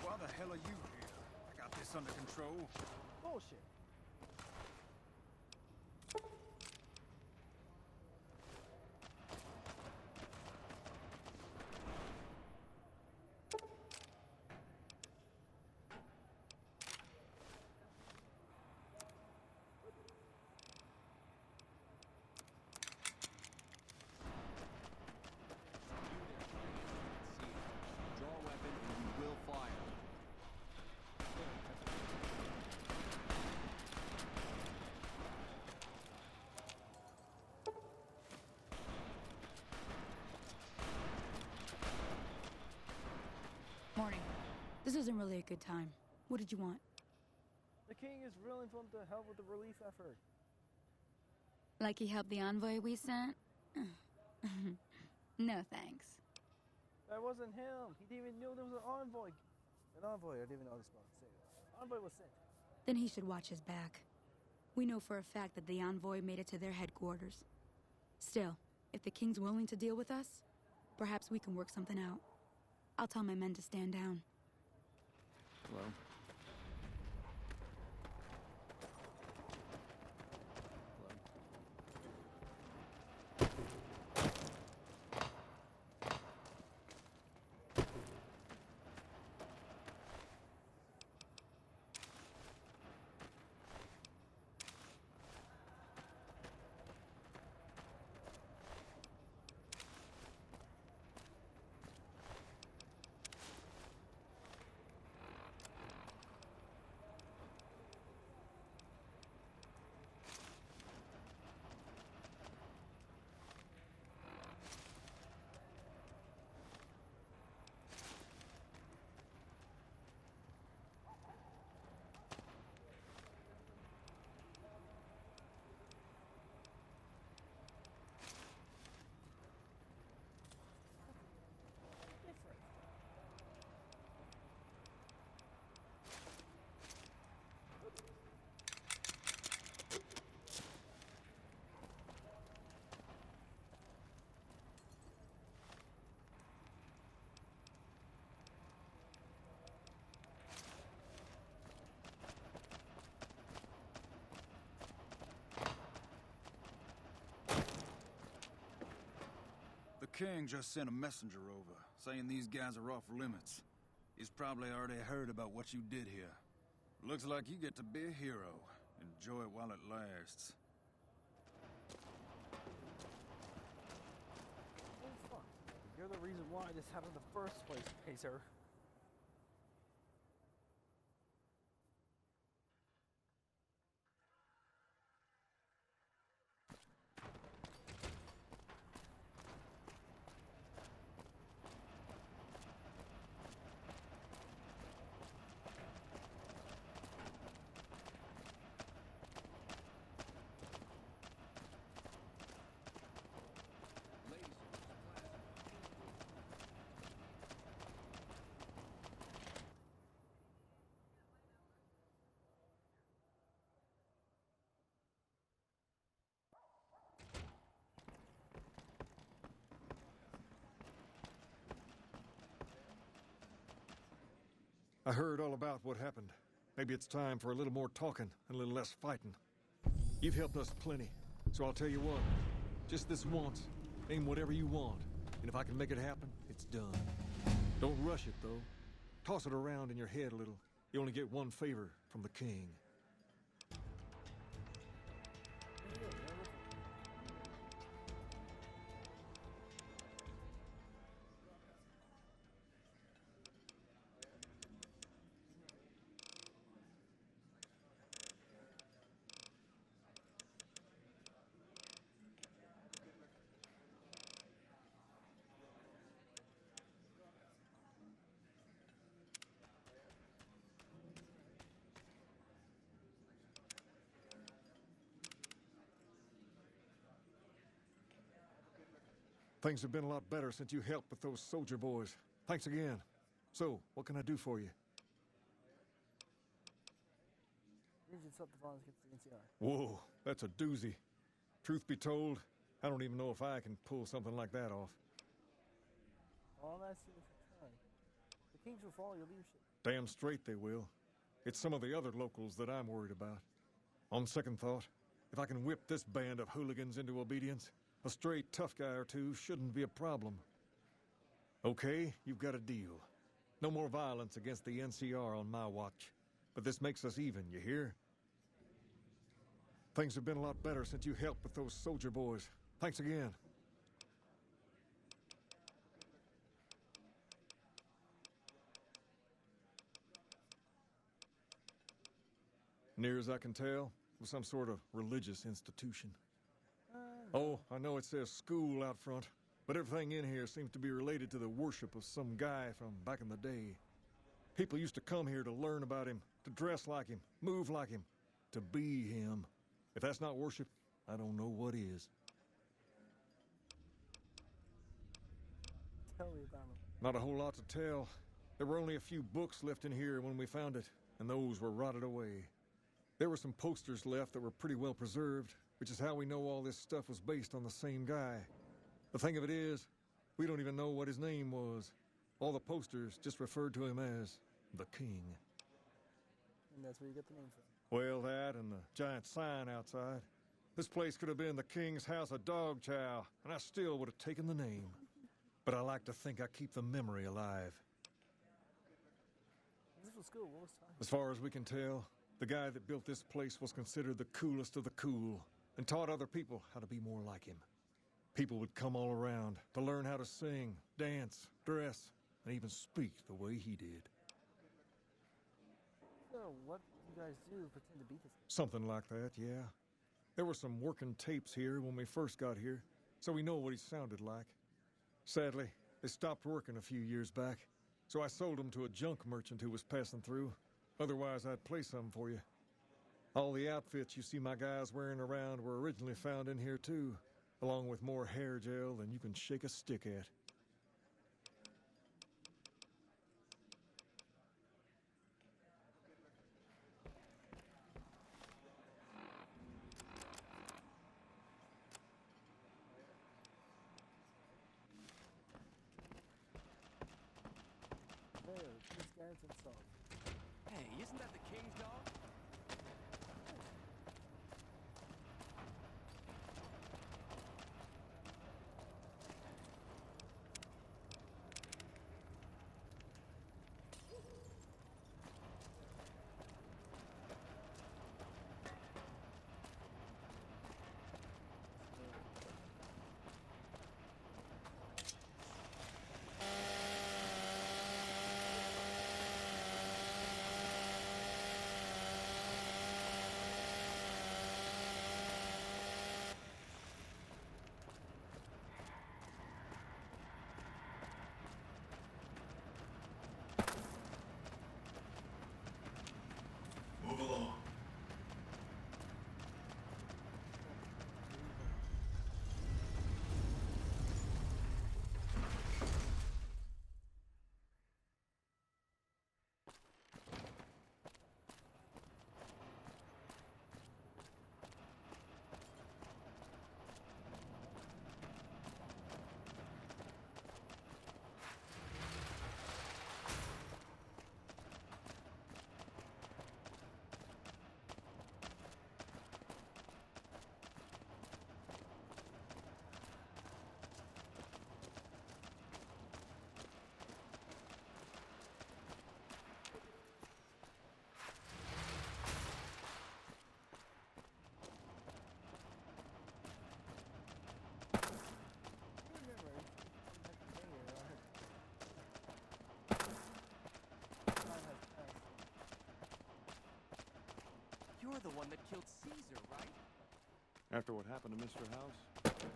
Why the hell are you here? I got this under control. Bullshit. Draw a weapon and you will fire. Morning. This isn't really a good time. What did you want? The king is willing for him to help with the relief effort. Like he helped the envoy we sent? No thanks. That wasn't him. He didn't even know there was an envoy. An envoy, I didn't even know how to spell it. Say it. Envoy was sent. Then he should watch his back. We know for a fact that the envoy made it to their headquarters. Still, if the king's willing to deal with us, perhaps we can work something out. I'll tell my men to stand down. Hello? The king just sent a messenger over, saying these guys are off limits. He's probably already heard about what you did here. Looks like you get to be a hero. Enjoy it while it lasts. Oh, fuck. You're the reason why this happened in the first place, Pacer. I heard all about what happened. Maybe it's time for a little more talking and a little less fighting. You've helped us plenty, so I'll tell you what. Just this once, aim whatever you want, and if I can make it happen, it's done. Don't rush it, though. Toss it around in your head a little. You only get one favor from the king. Things have been a lot better since you helped with those soldier boys. Thanks again. So, what can I do for you? Needs to stop the violence against the NCR. Whoa, that's a doozy. Truth be told, I don't even know if I can pull something like that off. All I'm asking is to try. The Kings will follow your leadership. Damn straight they will. It's some of the other locals that I'm worried about. On second thought, if I can whip this band of hooligans into obedience, a stray tough guy or two shouldn't be a problem. Okay, you've got a deal. No more violence against the NCR on my watch. But this makes us even, you hear? Things have been a lot better since you helped with those soldier boys. Thanks again. Near as I can tell, it was some sort of religious institution. Oh, I know it says school out front, but everything in here seems to be related to the worship of some guy from back in the day. People used to come here to learn about him, to dress like him, move like him, to be him. If that's not worship, I don't know what is. Tell me about him. Not a whole lot to tell. There were only a few books left in here when we found it, and those were rotted away. There were some posters left that were pretty well preserved, which is how we know all this stuff was based on the same guy. The thing of it is, we don't even know what his name was. All the posters just referred to him as the King. And that's where you get the name from. Well, that and the giant sign outside. This place could have been the King's House of Dog Chow, and I still would have taken the name. But I like to think I keep the memory alive. This was cool. What was time? As far as we can tell, the guy that built this place was considered the coolest of the cool, and taught other people how to be more like him. People would come all around to learn how to sing, dance, dress, and even speak the way he did. So, what do you guys do to pretend to beat this guy? Something like that, yeah. There were some working tapes here when we first got here, so we know what he sounded like. Sadly, they stopped working a few years back, so I sold them to a junk merchant who was passing through. Otherwise, I'd play some for you. All the outfits you see my guys wearing around were originally found in here, too, along with more hair gel than you can shake a stick at. There, this guy's himself. Hey, isn't that the King's dog? one that killed Caesar, right? After what happened to Mr. House, nobody...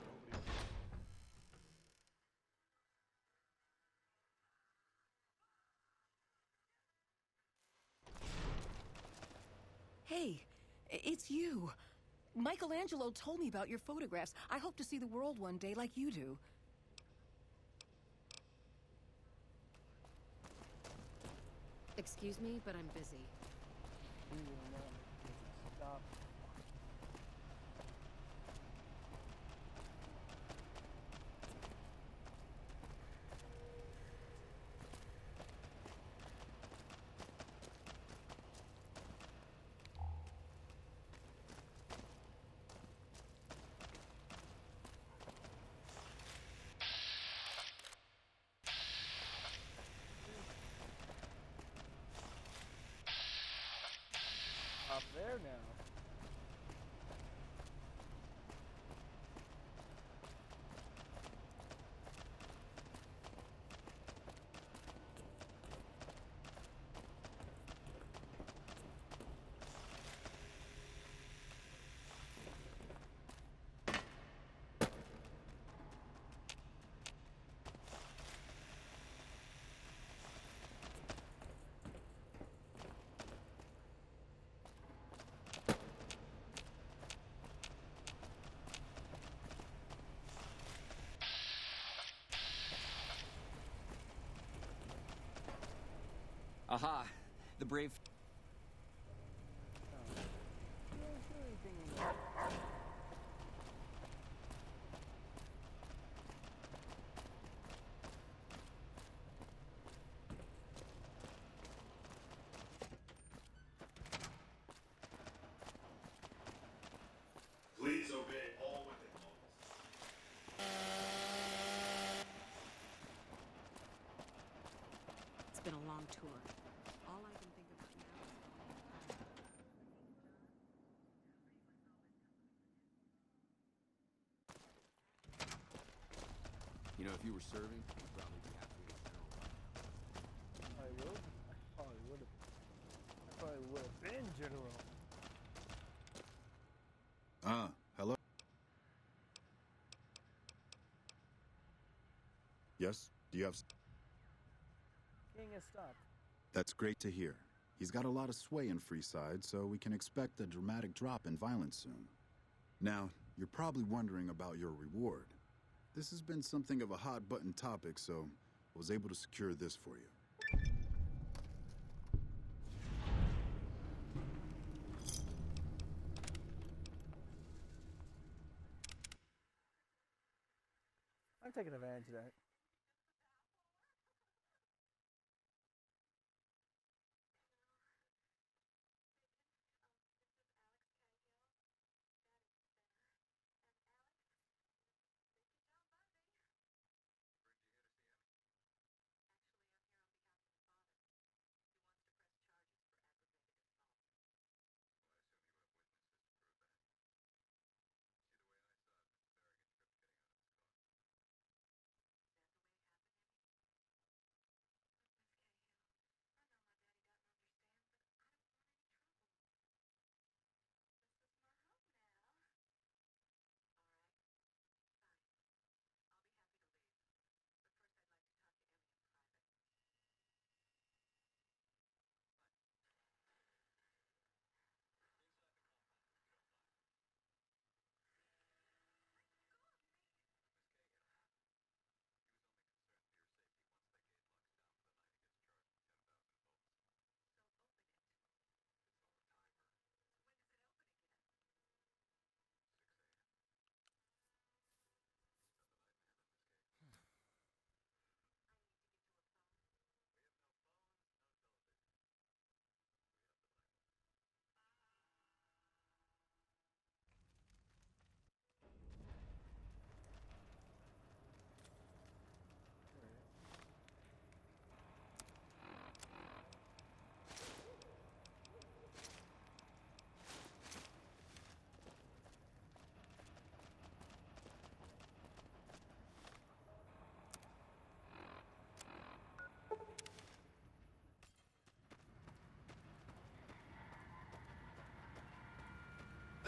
Hey, it's you. Michelangelo told me about your photographs. I hope to see the world one day like you do. Excuse me, but I'm busy. Stop. Up there now. Aha! The brave... Please obey all within laws. It's been a long tour. All I can think about now is... You know, if you were serving, you'd probably be happy with general. I would. I probably would have. I probably would have been general. Hello? Yes? Do you have... King has stopped. That's great to hear. He's got a lot of sway in Freeside, so we can expect a dramatic drop in violence soon. Now, you're probably wondering about your reward. This has been something of a hot-button topic, so I was able to secure this for you. I'm taking advantage of that.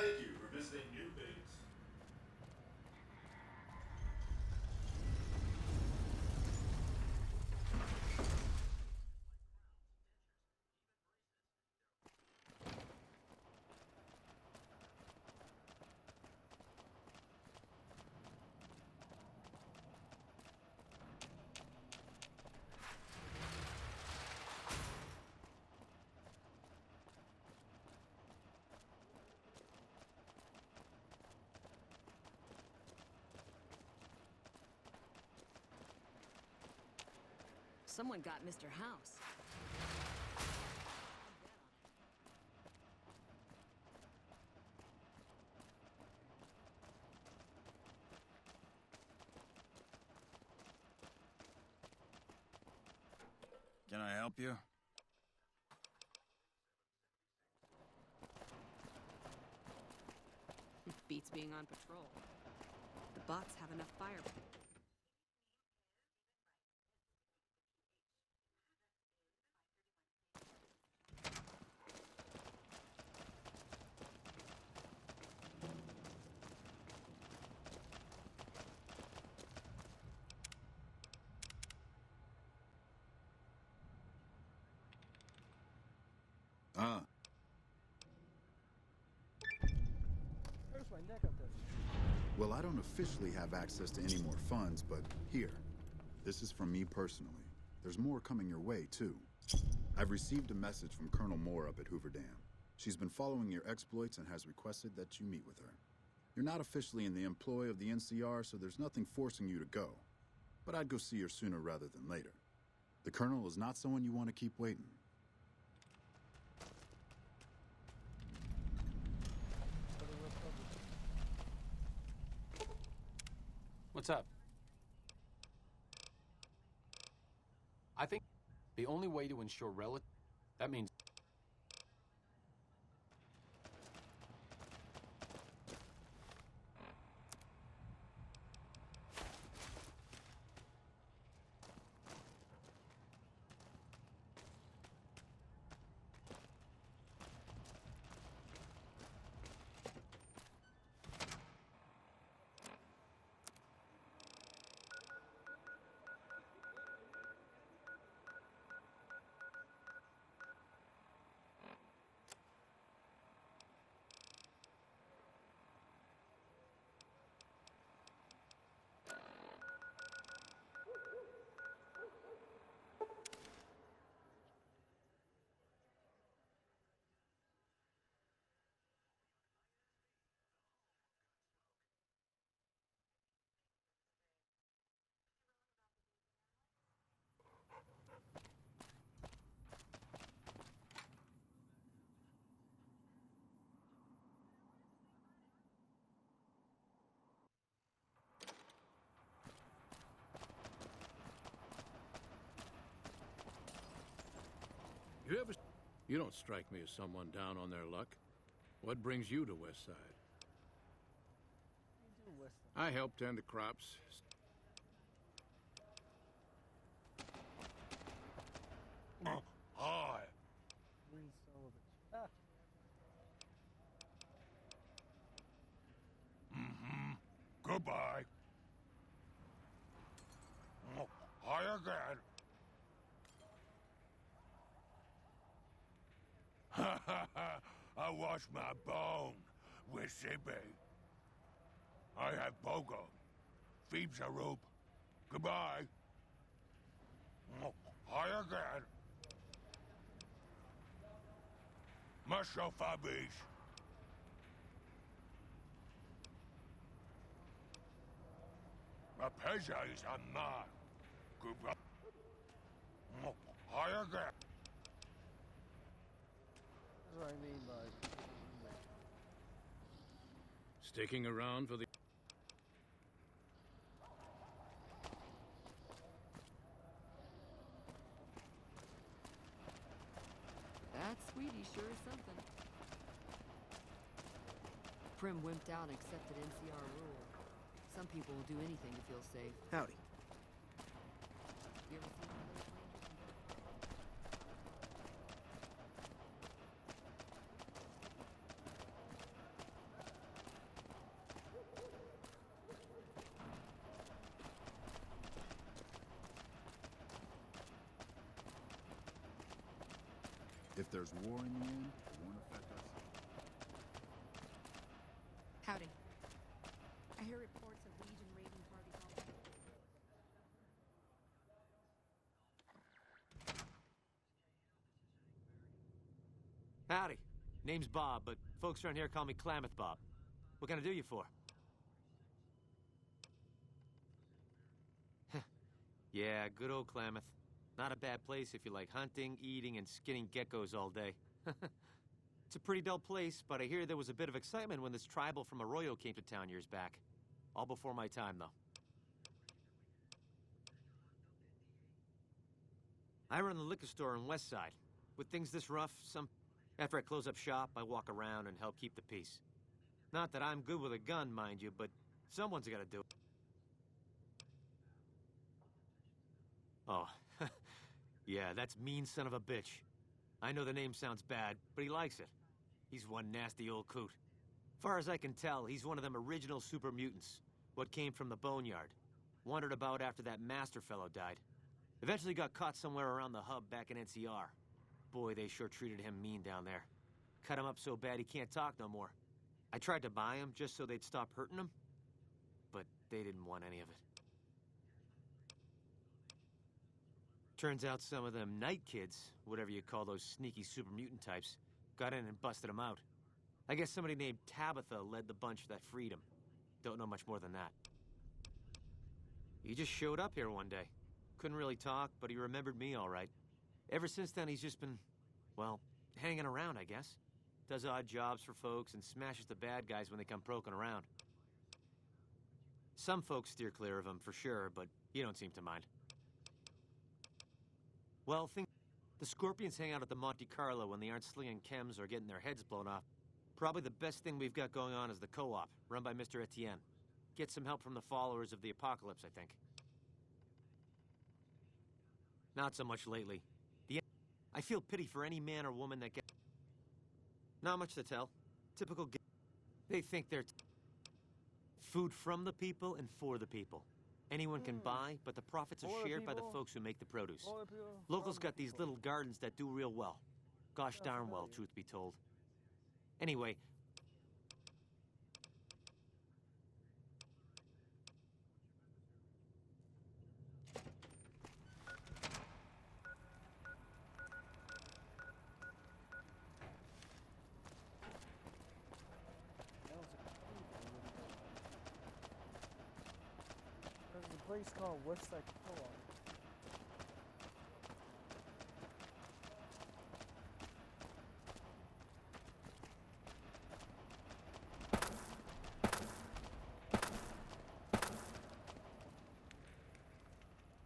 Thank you for visiting New Vegas. Someone got Mr. House. Can I help you? Beats being on patrol. The bots have enough fire. Hurts my neck up there. Well, I don't officially have access to any more funds, but here. This is from me personally. There's more coming your way, too. I've received a message from Colonel Moore up at Hoover Dam. She's been following your exploits and has requested that you meet with her. You're not officially in the employ of the NCR, so there's nothing forcing you to go. But I'd go see her sooner rather than later. The Colonel is not someone you want to keep waiting. What's up? I think the only way to ensure that means You don't strike me as someone down on their luck. What brings you to West Side? I help tend the crops. Hi. Green son of a... Ah. Goodbye. Hi again. I wash my bone with Sippy. I have Pogo. Phoebes a rope. Goodbye. Hi again. Masho Fabish. A Peza is a man. Goodbye. Hi again. That's what I mean by... Sticking around for the... That sweetie sure is something. Prim wimped out and accepted NCR rule. Some people will do anything to feel safe. Howdy. You ever seen one of those rangers? If there's war in the end, it won't affect us. Howdy. I hear reports of Legion raiding parties all over. Howdy. Name's Bob, but folks around here call me Klamath Bob. What can I do you for? Yeah, good old Klamath. Not a bad place if you like hunting, eating, and skinning geckos all day. It's a pretty dull place, but I hear there was a bit of excitement when this tribal from Arroyo came to town years back. All before my time, though. I run the liquor store on West Side. With things this rough, after I close up shop, I walk around and help keep the peace. Not that I'm good with a gun, mind you, but someone's gotta do it. Oh, yeah, that's mean son of a bitch. I know the name sounds bad, but he likes it. He's one nasty old coot. Far as I can tell, he's one of them original super mutants. What came from the boneyard. Wandered about after that master fellow died. Eventually got caught somewhere around the hub back in NCR. Boy, they sure treated him mean down there. Cut him up so bad he can't talk no more. I tried to buy him just so they'd stop hurting him, but they didn't want any of it. Turns out some of them night kids, whatever you call those sneaky super mutant types, got in and busted him out. I guess somebody named Tabitha led the bunch that freed him. Don't know much more than that. He just showed up here one day. Couldn't really talk, but he remembered me all right. Ever since then, he's just been, well, hanging around, I guess. Does odd jobs for folks and smashes the bad guys when they come poking around. Some folks steer clear of him, for sure, but you don't seem to mind. Well, the Scorpions hang out at the Monte Carlo when they aren't slinging chems or getting their heads blown off. Probably the best thing we've got going on is the co-op, run by Mr. Etienne. Get some help from the followers of the apocalypse, I think. Not so much lately. I feel pity for any man or woman that gets... Not much to tell. Typical... They think they're... Food from the people and for the people. Anyone can buy, but the profits are shared by the folks who make the produce. Locals got these little gardens that do real well. Gosh darn well, truth be told. Anyway... There's a place called Westside Co-op.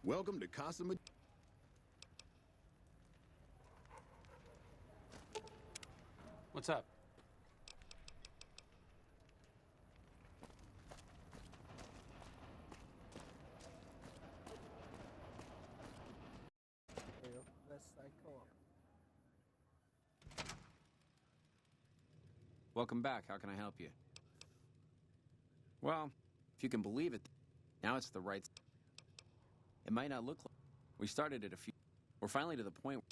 Welcome to Casa What's up? Westside Co-op. Welcome back. How can I help you? Well, if you can believe it, now it's the right... It might not look like... We started at a few... We're finally to the point...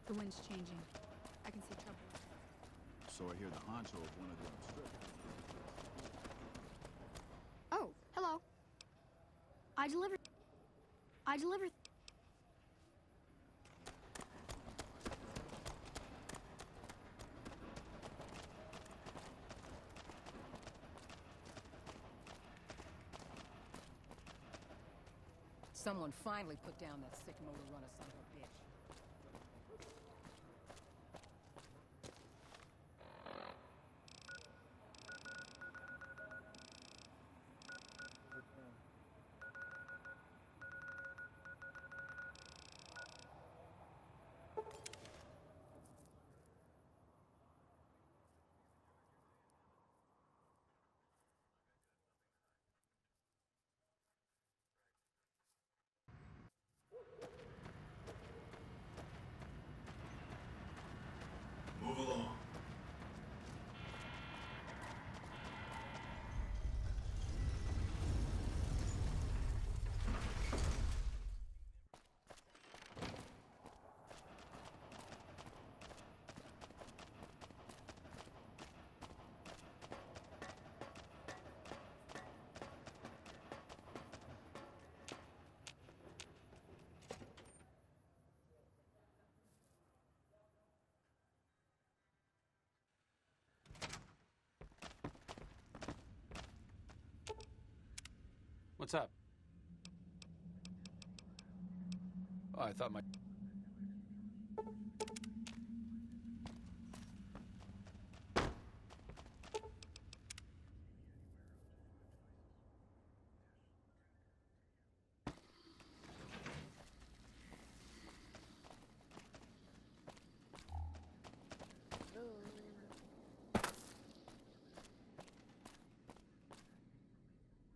The wind's changing. I can see trouble. So I hear the honcho of one of the obstructions. Oh, hello. I delivered. Someone finally put down that sick motor runner son of a What's up? Oh, I thought my...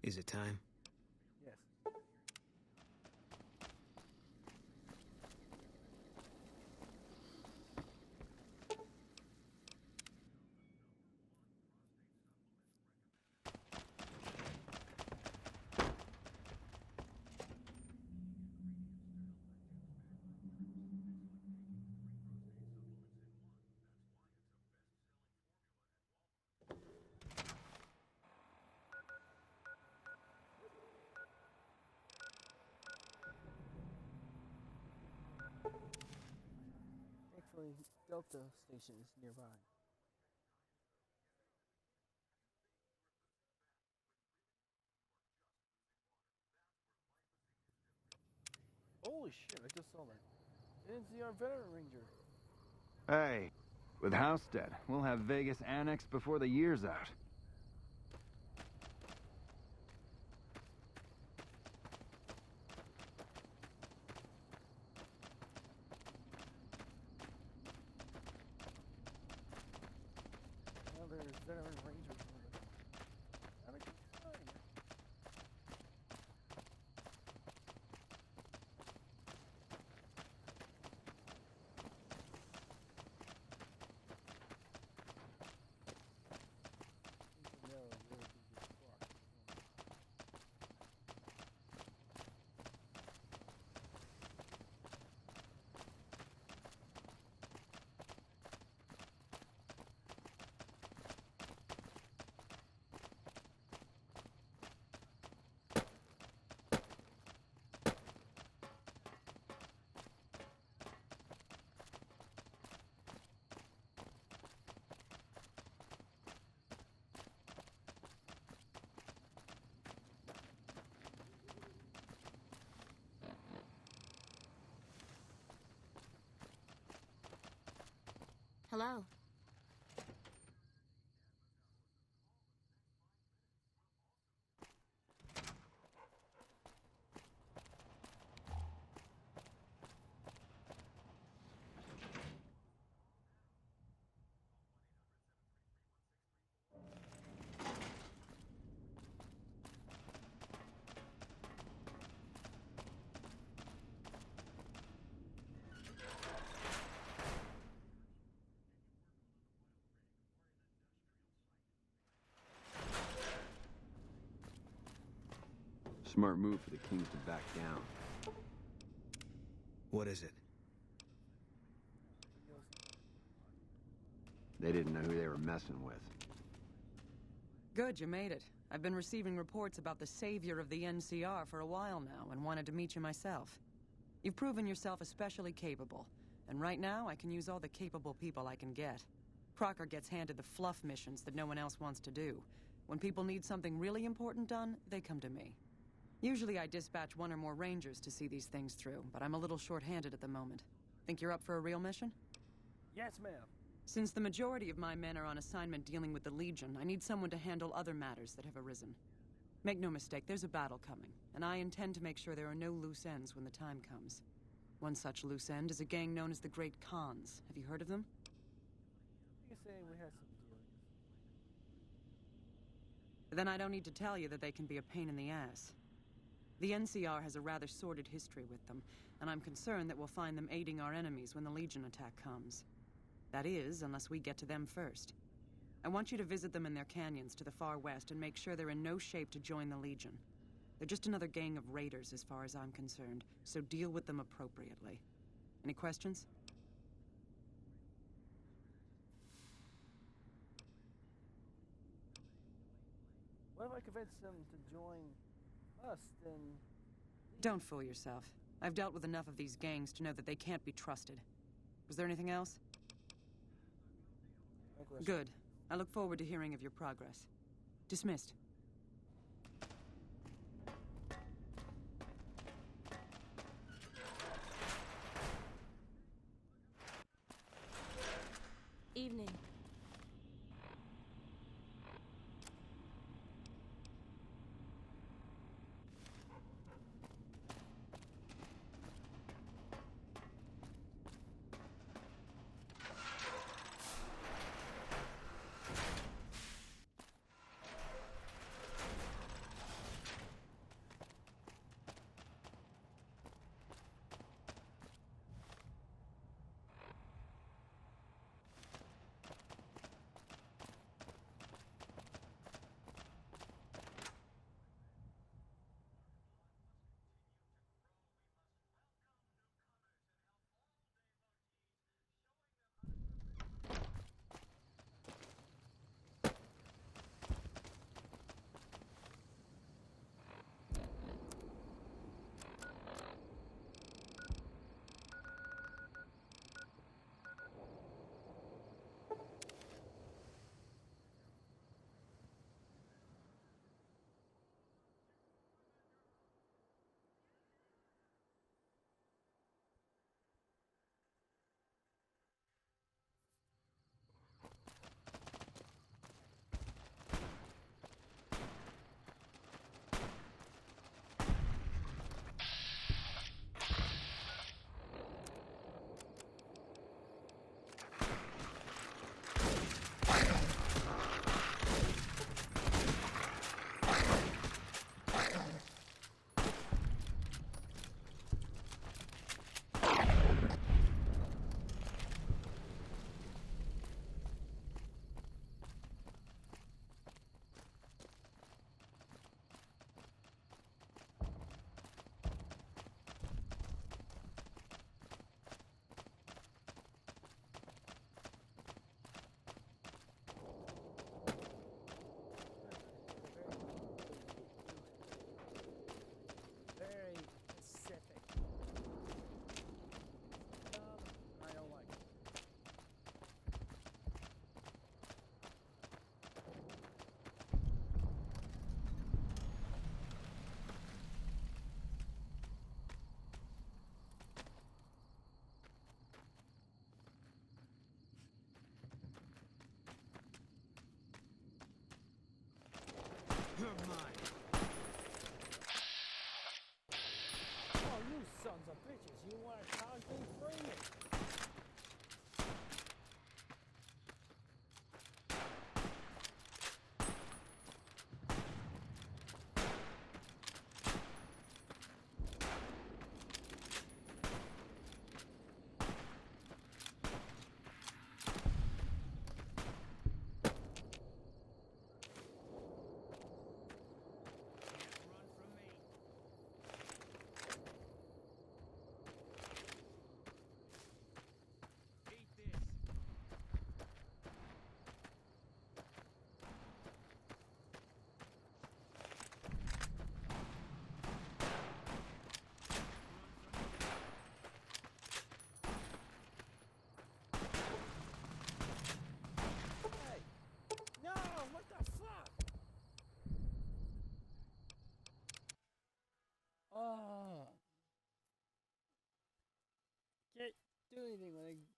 Is it time? Yes. Thankfully, Delta Station is nearby. Holy shit, I just saw that. NCR Veteran Ranger. Hey, with House dead, we'll have Vegas annexed before the year's out. Now there's Veteran Rangers. Have a good time. Hello. Smart move for the Kings to back down. What is it? They didn't know who they were messing with. Good, you made it. I've been receiving reports about the savior of the NCR for a while now and wanted to meet you myself. You've proven yourself especially capable, and right now I can use all the capable people I can get. Crocker gets handed the fluff missions that no one else wants to do. When people need something really important done, they come to me. Usually I dispatch one or more rangers to see these things through, but I'm a little short-handed at the moment. Think you're up for a real mission? Yes, ma'am. Since the majority of my men are on assignment dealing with the Legion, I need someone to handle other matters that have arisen. Make no mistake, there's a battle coming, and I intend to make sure there are no loose ends when the time comes. One such loose end is a gang known as the Great Khans. Have you heard of them? You say we had some dealings. Then I don't need to tell you that they can be a pain in the ass. The NCR has a rather sordid history with them, and I'm concerned that we'll find them aiding our enemies when the Legion attack comes. That is, unless we get to them first. I want you to visit them in their canyons to the far west and make sure they're in no shape to join the Legion. They're just another gang of raiders as far as I'm concerned, so deal with them appropriately. Any questions? What if I convince them to join us, then... Don't fool yourself. I've dealt with enough of these gangs to know that they can't be trusted. Was there anything else? No question. Good. I look forward to hearing of your progress. Dismissed. bitches. You want a concrete freeman? No, what the fuck? Oh. Can't do anything when I